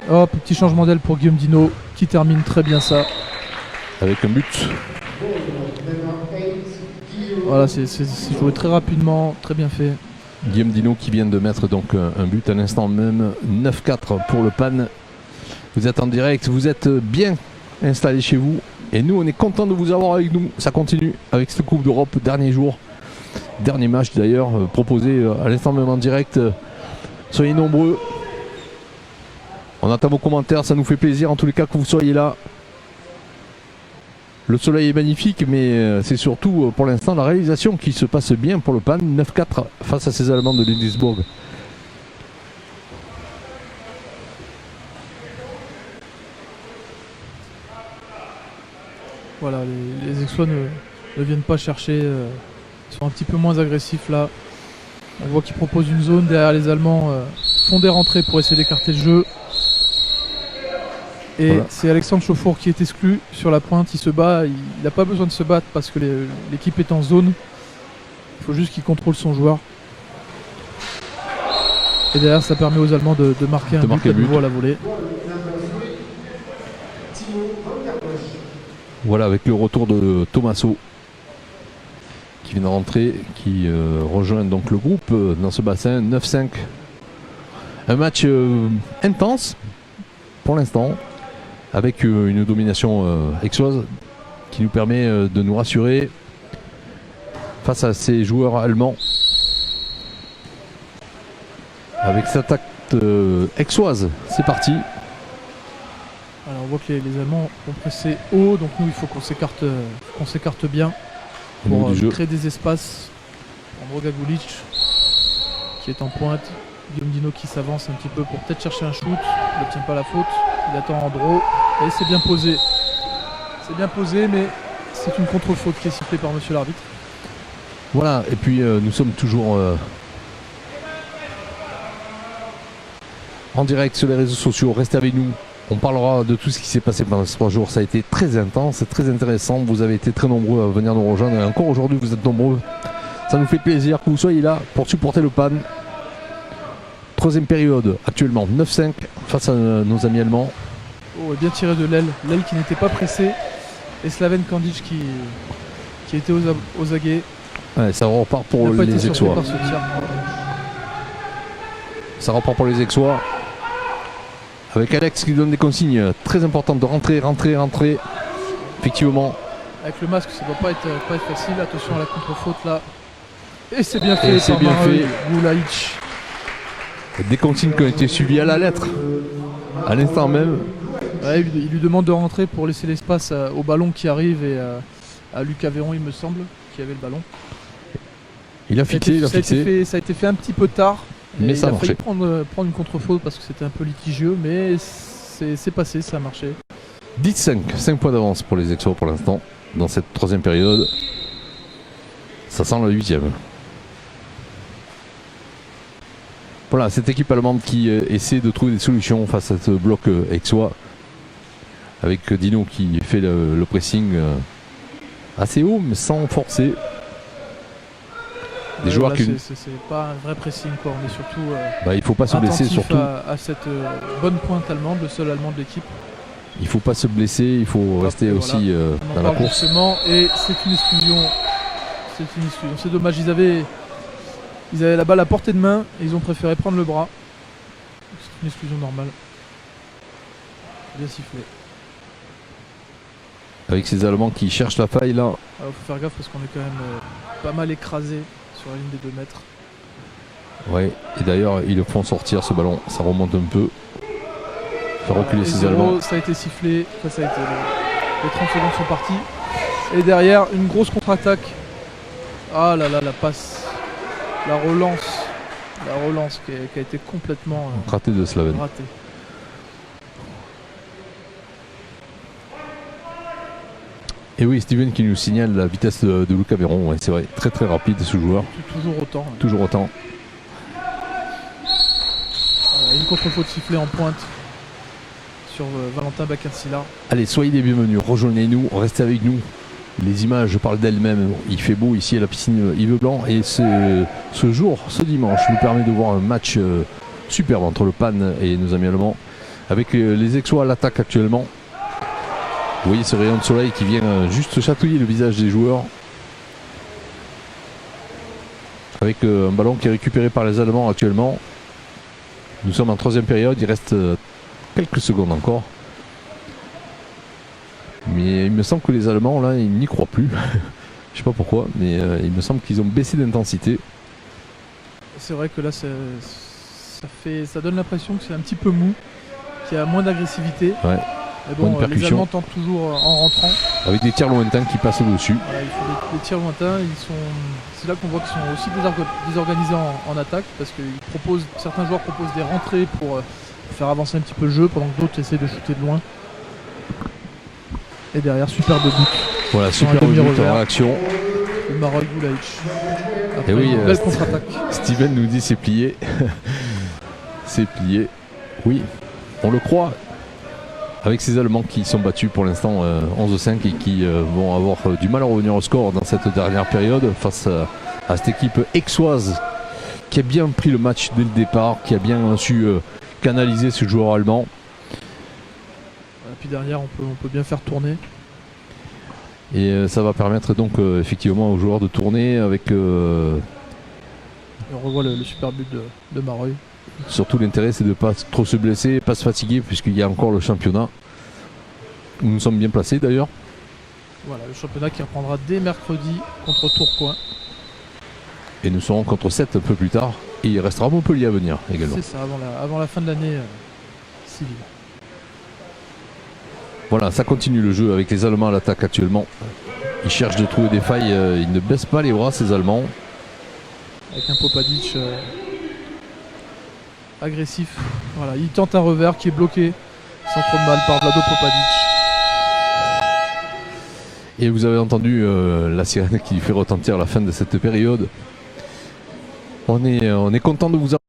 Hop, petit changement d'aile pour Guillaume Dino qui termine très bien ça. Avec un but. Voilà, c'est joué très rapidement, très bien fait. Guillaume Dino qui vient de mettre donc un but à l'instant même. 9-4 pour le PAN. Vous êtes en direct, vous êtes bien installés chez vous. Et nous, on est content de vous avoir avec nous. Ça continue avec cette Coupe d'Europe, dernier jour. Dernier match d'ailleurs, proposé à l'instant même en direct. Soyez nombreux. On attend vos commentaires, ça nous fait plaisir en tous les cas que vous soyez là. Le soleil est magnifique, mais c'est surtout pour l'instant la réalisation qui se passe bien pour le PAN. 9-4 face à ces Allemands de Lindisbourg. Voilà, les Aixois ne viennent pas chercher, ils sont un petit peu moins agressifs là. On voit qu'ils proposent une zone, derrière les Allemands font des rentrées pour essayer d'écarter le jeu. Et voilà. C'est Alexandre Chauffour qui est exclu sur la pointe, il se bat, il n'a pas besoin de se battre parce que l'équipe est en zone. Il faut juste qu'il contrôle son joueur. Et derrière ça permet aux Allemands de marquer un but à nouveau à la volée. Voilà, avec le retour de Tommaso qui vient de rentrer, qui rejoint donc le groupe dans ce bassin. 9-5. Un match intense pour l'instant, avec une domination aixoise qui nous permet de nous rassurer face à ces joueurs allemands. Avec cette attaque aixoise, c'est parti. Alors on voit que les Allemands ont pressé haut, donc nous il faut qu'on s'écarte bien pour créer des espaces. Andro Gagulic qui est en pointe, Guillaume Dino qui s'avance un petit peu pour peut-être chercher un shoot, il n'obtient pas la faute, il attend Andro et c'est bien posé. C'est bien posé, mais c'est une contre-faute qui est sifflée par monsieur l'arbitre. Voilà, et puis nous sommes toujours en direct sur les réseaux sociaux, restez avec nous. On parlera de tout ce qui s'est passé pendant ces 3 jours. Ça a été très intense, très intéressant. Vous avez été très nombreux à venir nous rejoindre. Et encore aujourd'hui, vous êtes nombreux. Ça nous fait plaisir que vous soyez là pour supporter le PAN. 3e période actuellement, 9-5 face à nos amis allemands. Oh, bien tiré de l'aile. L'aile qui n'était pas pressée. Et Slaven Kandic qui était aux aguets. Ouais, ça repart pour les Aixois. Ça repart pour les Aixois. Avec Alex qui donne des consignes très importantes de rentrer. Effectivement. Avec le masque, ça ne doit pas être facile. Attention à la contre-faute là. Et c'est bien fait par Gulaïch. Des consignes qui ont été suivies à la lettre. À l'instant même. Ouais, il lui demande de rentrer pour laisser l'espace au ballon qui arrive et à Lucas Véron, il me semble, qui avait le ballon. Il a fixé. Ça a été fait un petit peu tard. Mais ça a marché. Il a failli prendre une contre-faute parce que c'était un peu litigieux, mais c'est passé, ça a marché. 10-5, 5 points d'avance pour les Aixois pour l'instant, dans cette 3e période. Ça sent la 8e. Voilà, cette équipe allemande qui essaie de trouver des solutions face à ce bloc aixois. Avec Dino qui fait le pressing assez haut, mais sans forcer. Des joueurs qui... C'est pas un vrai pressing quoi. On est surtout il ne faut pas se blesser surtout à cette bonne pointe allemande, le seul allemand de l'équipe. Il ne faut pas se blesser, il faut rester aussi dans la course. Et c'est une exclusion c'est une exclusion. C'est dommage, ils avaient la balle à portée de main et ils ont préféré prendre le bras. C'est une exclusion normale. Bien sifflé. Avec ces Allemands qui cherchent la faille là. Il faut faire gaffe parce qu'on est quand même pas mal écrasé sur la ligne des 2 mètres. Ouais, et d'ailleurs ils le font sortir ce ballon, ça remonte un peu. Faire reculer ces Allemands. Ça a été sifflé, ça a été les 30 secondes sont parties. Et derrière, une grosse contre-attaque. Ah là là, la passe, la relance qui a été complètement raté de Slaven. ratée. Et oui, Steven qui nous signale la vitesse de Luca Véron, ouais, c'est vrai, très très rapide ce joueur. Toujours autant. Ouais. Toujours autant. Voilà, une contre-faute sifflée en pointe sur Valentin Bacarsila. Allez, soyez les bienvenus, rejoignez-nous, restez avec nous. Les images parlent d'elles-mêmes. Il fait beau ici à la piscine Yves Blanc et ce jour, ce dimanche, nous permet de voir un match superbe entre le PAN et nos amis allemands. Avec les Aixois à l'attaque actuellement. Vous voyez ce rayon de soleil qui vient juste chatouiller le visage des joueurs. Avec un ballon qui est récupéré par les Allemands actuellement. Nous sommes en 3e période, il reste quelques secondes encore. Mais il me semble que les Allemands là, ils n'y croient plus. Je sais pas pourquoi, mais il me semble qu'ils ont baissé d'intensité. C'est vrai que là, ça donne l'impression que c'est un petit peu mou, qu'il y a moins d'agressivité. Ouais. Mais bon, les Allemands tentent toujours en rentrant. Avec des tirs lointains qui passent au-dessus. Voilà, ils font des tirs lointains. C'est là qu'on voit qu'ils sont aussi désorganisés en attaque parce que certains joueurs proposent des rentrées pour faire avancer un petit peu le jeu pendant que d'autres essaient de shooter de loin. Et derrière, superbe but. Voilà, superbe but en réaction. Le Maroy Gulaïch. Et oui, belle contre-attaque. Steven nous dit c'est plié. C'est plié. Oui, on le croit. Avec ces Allemands qui sont battus pour l'instant 11-5 et qui vont avoir du mal à revenir au score dans cette dernière période face à cette équipe aixoise qui a bien pris le match dès le départ, qui a bien su canaliser ce joueur allemand. Et puis derrière, on peut bien faire tourner. Et ça va permettre donc effectivement aux joueurs de tourner avec... On revoit le super but de Maroy. Surtout l'intérêt c'est de ne pas trop se blesser, pas se fatiguer puisqu'il y a encore le championnat. Nous sommes bien placés d'ailleurs. Voilà, le championnat qui reprendra dès mercredi contre Tourcoing. Et nous serons contre 7 un peu plus tard. Et il restera Montpellier à venir également. C'est ça, avant la fin de l'année civile. Voilà, ça continue le jeu avec les Allemands à l'attaque actuellement. Ils cherchent de trouver des failles, ils ne baissent pas les bras ces Allemands. Avec un Popadic agressif. Voilà, il tente un revers qui est bloqué sans trop de mal par Vlado Popadic. Et vous avez entendu la sirène qui fait retentir la fin de cette période. On est content de vous avoir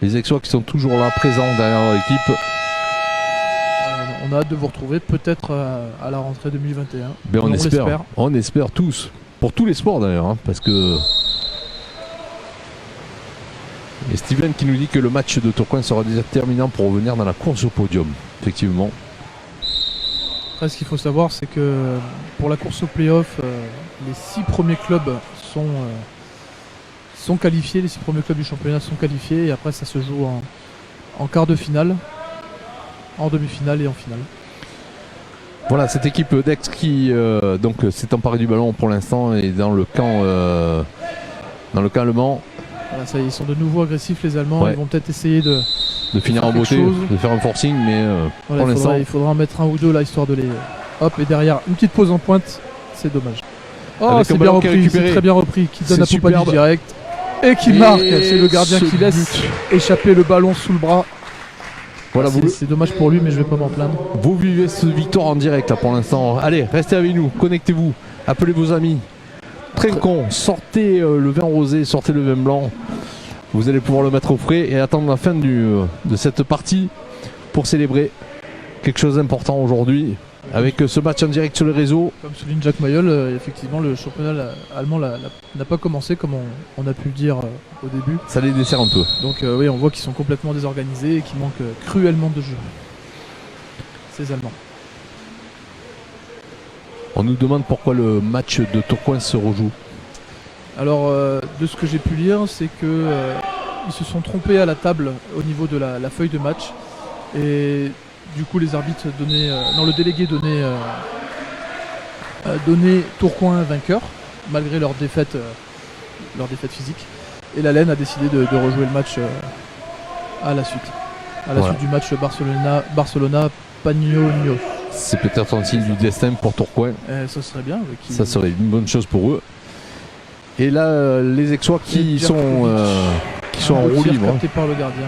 Les Aixois qui sont toujours là, présents derrière leur équipe. On a hâte de vous retrouver peut-être à la rentrée 2021. Ben on espère tous. Pour tous les sports d'ailleurs, hein, parce que... Et Steven qui nous dit que le match de Tourcoing sera déterminant pour revenir dans la course au podium. Effectivement. Après, ce qu'il faut savoir, c'est que pour la course au play-off, les 6 premiers clubs sont qualifiés. Les 6 premiers clubs du championnat sont qualifiés. Et après, ça se joue en quart de finale, en demi-finale et en finale. Voilà, cette équipe d'Aix qui donc s'est emparée du ballon pour l'instant et dans le camp allemand. Voilà, ça y est, ils sont de nouveau agressifs les Allemands. Ouais. Ils vont peut-être essayer de finir en beauté, de faire un forcing, mais voilà, pour l'instant... il faudra en mettre un ou deux là, histoire de les... Hop, et derrière, une petite pause en pointe, c'est dommage. Oh, c'est bien repris, c'est très bien repris, qui donne à Popadi direct. Et qui marque, c'est le gardien qui laisse échapper le ballon sous le bras. Voilà, c'est dommage pour lui, mais je vais pas m'en plaindre. Vous vivez cette victoire en direct là pour l'instant. Allez, restez avec nous, connectez-vous, appelez vos amis. Trincon, sortez le vin rosé, sortez le vin blanc. Vous allez pouvoir le mettre au frais et attendre la fin de cette partie pour célébrer quelque chose d'important aujourd'hui avec ce match en direct sur les réseaux. Comme souligne Jacques Mayol, effectivement le championnat allemand n'a pas commencé comme on a pu le dire au début. Ça les dessert un peu. Donc oui, on voit qu'ils sont complètement désorganisés et qu'ils manquent cruellement de jeu. Ces Allemands. On nous demande pourquoi le match de Tourcoing se rejoue. Alors, de ce que j'ai pu lire, c'est que ils se sont trompés à la table au niveau de la feuille de match. Et du coup, les arbitres donnaient... le délégué donnait Tourcoing vainqueur, malgré leur défaite physique. Et la LEN a décidé de rejouer le match à la suite. À la suite du match Barcelona-Panionios. C'est peut-être un signe du destin pour Tourcoing. Ça serait bien. Ça serait une bonne chose pour eux. Et là, les Aixois qui sont en roue libre. Capté par le gardien.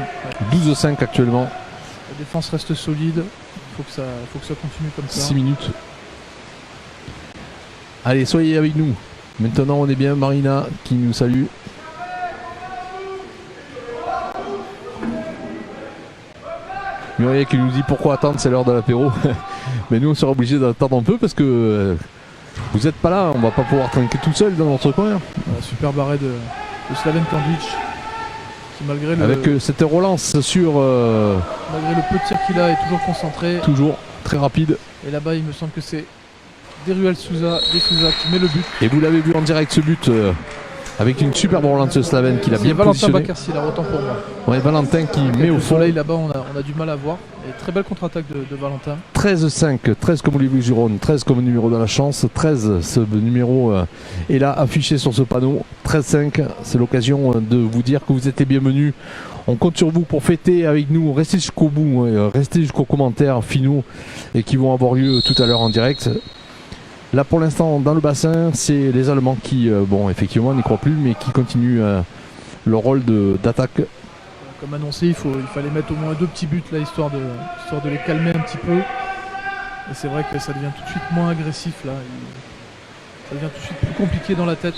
Ouais. 12-5 actuellement. La défense reste solide. Il faut que ça continue comme ça. 6 minutes. Allez, soyez avec nous. Maintenant, on est bien. Marina qui nous salue. Muriel qui nous dit pourquoi attendre, c'est l'heure de l'apéro. Mais nous on sera obligé d'attendre un peu parce que vous n'êtes pas là, on va pas pouvoir trinquer tout seul dans notre coin. Super barré de Slaven Kandic qui malgré avec cette relance sur malgré le peu de tir qu'il a est toujours concentré. Toujours très rapide. Et là-bas il me semble que c'est Deruel Souza qui met le but. Et vous l'avez vu en direct ce but avec une superbe relance de Slaven qui l'a bien Valentin positionné. Bacarsi, là, autant pour moi. Ouais, Valentin qui met au fond. Là-bas, on a du mal à voir. Et très belle contre-attaque de Valentin. 13-5, 13 comme Olivier Giron, 13 comme numéro de la chance, 13 ce numéro est là affiché sur ce panneau. 13-5, c'est l'occasion de vous dire que vous êtes les bienvenus. On compte sur vous pour fêter avec nous, restez jusqu'au bout, restez jusqu'aux commentaires finaux et qui vont avoir lieu tout à l'heure en direct. Là pour l'instant dans le bassin c'est les Allemands qui bon effectivement n'y croient plus mais qui continuent leur rôle d'attaque. Comme annoncé il fallait mettre au moins 2 petits buts là histoire de les calmer un petit peu. Et c'est vrai que ça devient tout de suite moins agressif là. Ça devient tout de suite plus compliqué dans la tête.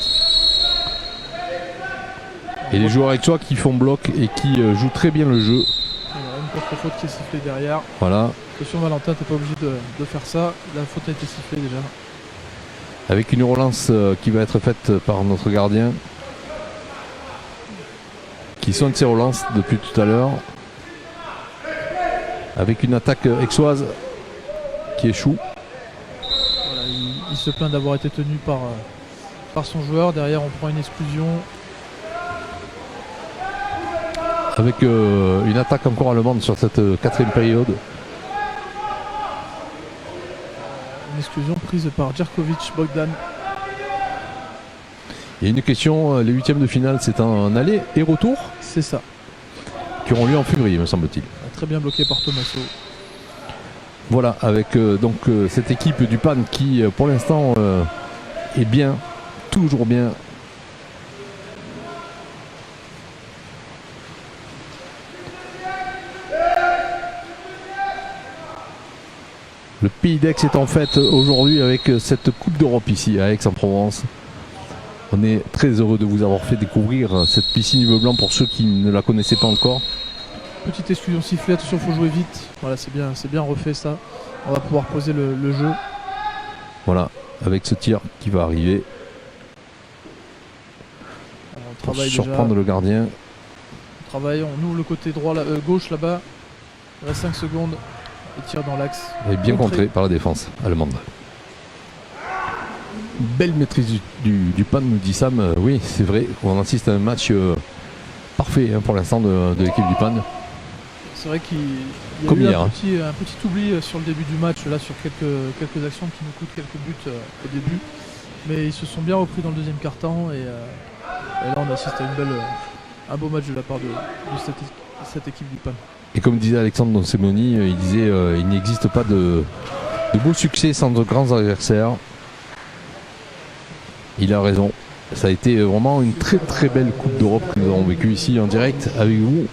Et les joueurs aixois qui font bloc et qui jouent très bien le jeu. Il y a une contre-faute qui est sifflée derrière. Voilà. Attention Valentin, t'es pas obligé de faire ça. La faute a été sifflée déjà. Avec une relance qui va être faite par notre gardien. Qui sonne ses relances depuis tout à l'heure. Avec une attaque aixoise qui échoue. Voilà, il se plaint d'avoir été tenu par son joueur. Derrière on prend une exclusion. Avec une attaque encore allemande sur cette 4e période. Une exclusion prise par Djerkovic Bogdan. Il y a une question, les 8e de finale c'est un aller et retour. C'est ça. Qui auront lieu en février me semble-t-il. Très bien bloqué par Tommaso. Voilà, avec donc cette équipe du PAN qui pour l'instant est bien, toujours bien. Le Pays d'Aix est en fête aujourd'hui avec cette Coupe d'Europe ici à Aix-en-Provence. On est très heureux de vous avoir fait découvrir cette piscine du Bleu Blanc pour ceux qui ne la connaissaient pas encore. petite exclusion sifflée, attention, il faut jouer vite. Voilà, c'est bien refait ça. On va pouvoir poser le jeu. Voilà, avec ce tir qui va arriver. Alors, on Pour travaille surprendre déjà. le gardien. On travaille, on ouvre le côté droit, gauche là-bas. Il reste 5 secondes. Et tire dans l'axe. Et bien Contré. contré par la défense allemande. Belle maîtrise du pan, nous dit Sam. Oui, c'est vrai, on assiste à un match parfait pour l'instant de l'équipe du pan. C'est vrai qu'il y a Comme eu hier, un petit oubli sur le début du match, là, sur quelques actions qui nous coûtent quelques buts au début. Mais ils se sont bien repris dans le deuxième quart-temps et là on assiste à un beau match de la part de cette équipe du PAN. Et comme disait Alexandre Donsemoni, il disait il n'existe pas de beaux succès sans de grands adversaires. Il a raison. Ça a été vraiment une très très belle Coupe d'Europe que nous avons vécue ici en direct avec vous.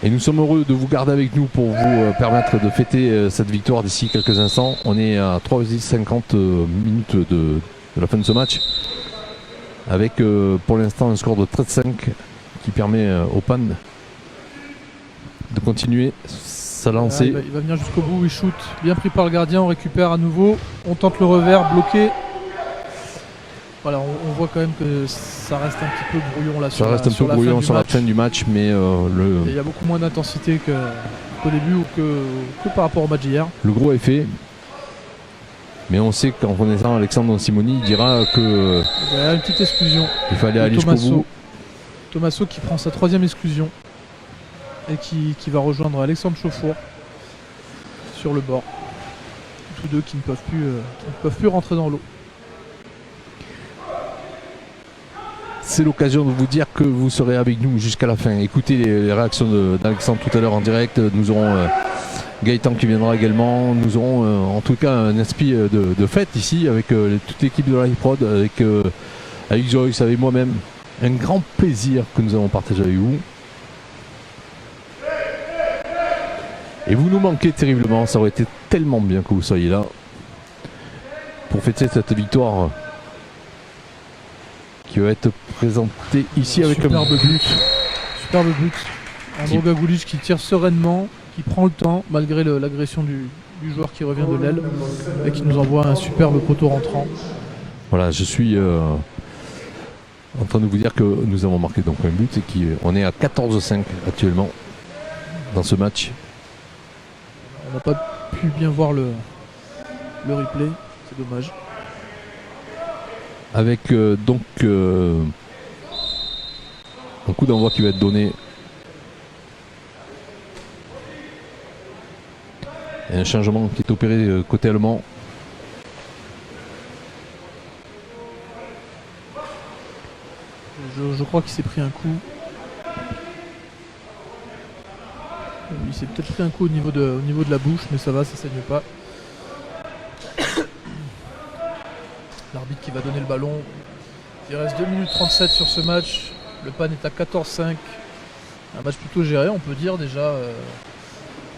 Et nous sommes heureux de vous garder avec nous pour vous permettre de fêter cette victoire d'ici quelques instants. On est à 3,50 minutes de la fin de ce match. Avec pour l'instant un score de 13-5 qui permet au PAN de continuer sa lancée. Il va venir jusqu'au bout, il shoot. Bien pris par le gardien, on récupère à nouveau. On tente le revers, bloqué. Voilà, on voit quand même que ça reste un petit peu brouillon là. Ça reste un peu brouillon sur la fin du match, mais il y a beaucoup moins d'intensité qu'au début ou que par rapport au match d'hier. Le gros est fait. Mais on sait qu'en connaissant Alexandre Simoni, il dira que il y a une petite exclusion. Il fallait aller jusqu'au bout. Tommaso qui prend sa 3e exclusion et qui va rejoindre Alexandre Chauffour sur le bord. Tous deux qui ne peuvent plus rentrer dans l'eau. C'est l'occasion de vous dire que vous serez avec nous jusqu'à la fin. Écoutez les réactions d'Alexandre tout à l'heure en direct. Nous aurons Gaëtan qui viendra également. Nous aurons en tout cas un esprit de fête ici avec toute l'équipe de l'iProd, avec Joyce, avec moi-même. Un grand plaisir que nous avons partagé avec vous. Et vous nous manquez terriblement. Ça aurait été tellement bien que vous soyez là pour fêter cette victoire qui va être présentée ici avec superbe but. Superbe but. Andro Gagulic qui tire sereinement, qui prend le temps malgré l'agression du joueur qui revient de l'aile et qui nous envoie un superbe poteau rentrant. Voilà, je suis en train de vous dire que nous avons marqué donc un but et qu'on est à 14-5 actuellement dans ce match. On n'a pas pu bien voir le replay, c'est dommage. Avec donc un coup d'envoi qui va être donné. Et un changement qui est opéré côté allemand. Je crois qu'il s'est pris un coup. Il s'est peut-être pris un coup au niveau de la bouche, mais ça va, ça saigne pas. L'arbitre qui va donner le ballon. Il reste 2 minutes 37 sur ce match. Le PAN est à 14-5. Un match plutôt géré, on peut dire déjà,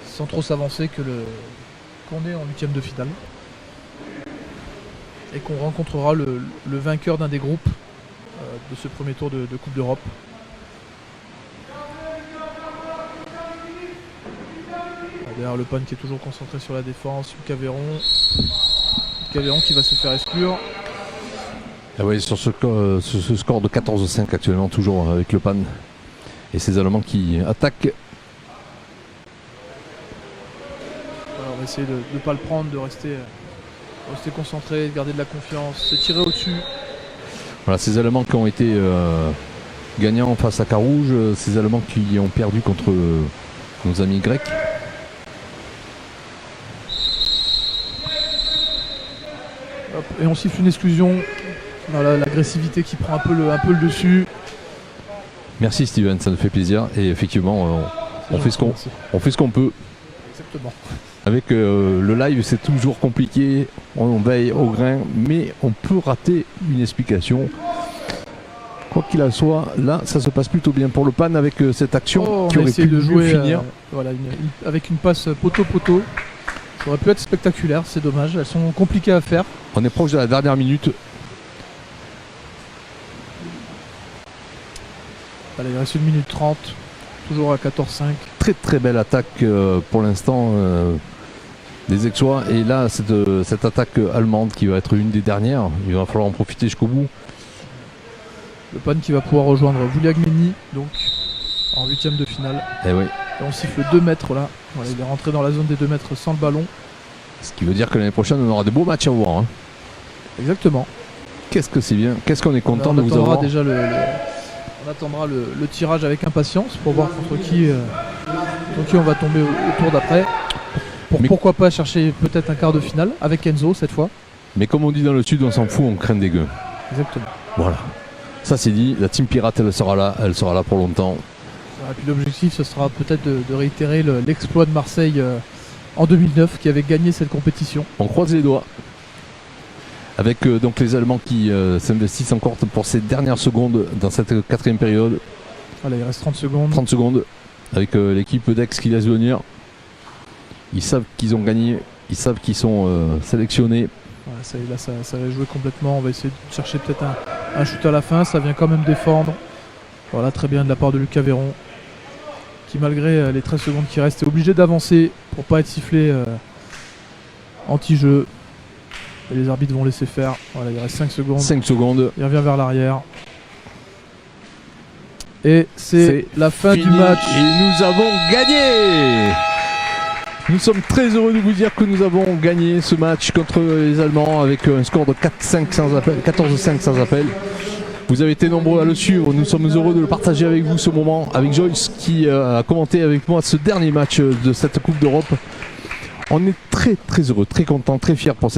sans trop s'avancer, qu'on est en 8e de finale. Et qu'on rencontrera le vainqueur d'un des groupes de ce premier tour de Coupe d'Europe. Derrière le PAN qui est toujours concentré sur la défense. Lucas Véron qui va se faire exclure. Ah oui, sur ce score de 14-5 actuellement, toujours avec le PAN et ces Allemands qui attaquent. Voilà, on va essayer de ne pas le prendre, de rester concentré, de garder de la confiance, se tirer au-dessus. Voilà, ces Allemands qui ont été gagnants face à Carouge, ces Allemands qui ont perdu contre nos amis grecs. Hop, et on siffle une exclusion. Voilà, l'agressivité qui prend un peu le dessus. Merci Steven, ça nous fait plaisir. Et effectivement, on fait ce qu'on peut. Exactement. Avec le live, c'est toujours compliqué. On veille au grain, mais on peut rater une explication. Quoi qu'il en soit, là, ça se passe plutôt bien pour le PAN avec cette action qui aurait pu de jouer finir. Voilà, avec une passe poteau-poteau. Ça aurait pu être spectaculaire, c'est dommage. Elles sont compliquées à faire. On est proche de la dernière minute. Allez, il reste 1 minute 30. toujours à 14-5. Très très belle attaque pour l'instant des Aixois. Et là, cette attaque allemande qui va être une des dernières, il va falloir en profiter jusqu'au bout. Le Pan qui va pouvoir rejoindre Vouliagmeni, donc en 8ème de finale. Et oui. Et on siffle 2 mètres là. Voilà, il est rentré dans la zone des 2 mètres sans le ballon. Ce qui veut dire que l'année prochaine, on aura de beaux matchs à voir. Hein. Exactement. Qu'est-ce que c'est bien. Qu'est-ce qu'on est content de on vous avoir. Déjà on attendra le tirage avec impatience pour voir contre qui on va tomber au tour d'après. Pourquoi pas chercher peut-être un quart de finale avec Enzo cette fois. Mais comme on dit dans le sud, on s'en fout, on craint des gueux. Exactement. Voilà. Ça c'est dit, la Team Pirate elle sera là pour longtemps. Et puis l'objectif ce sera peut-être de réitérer l'exploit de Marseille en 2009 qui avait gagné cette compétition. On croise les doigts. Avec donc les Allemands qui s'investissent encore pour ces dernières secondes dans cette 4ème période. Voilà, il reste 30 secondes. 30 secondes avec l'équipe d'Aix qui laisse venir. Ils savent qu'ils ont gagné, ils savent qu'ils sont sélectionnés. Voilà, ça va jouer complètement. On va essayer de chercher peut-être un shoot à la fin. Ça vient quand même défendre. Voilà, très bien de la part de Lucas Véron. Qui malgré les 13 secondes qui restent est obligé d'avancer pour pas être sifflé anti-jeu. Et les arbitres vont laisser faire. Voilà, il reste 5 secondes. 5 secondes. Il revient vers l'arrière. Et c'est la fin fini. du match. Et nous avons gagné. Nous sommes très heureux de vous dire que nous avons gagné ce match contre les Allemands avec un score de 14-5 sans appel. Vous avez été nombreux à le suivre. Nous sommes heureux de le partager avec vous ce moment, avec Joyce qui a commenté avec moi ce dernier match de cette Coupe d'Europe. On est très très heureux, très content, très fiers pour cette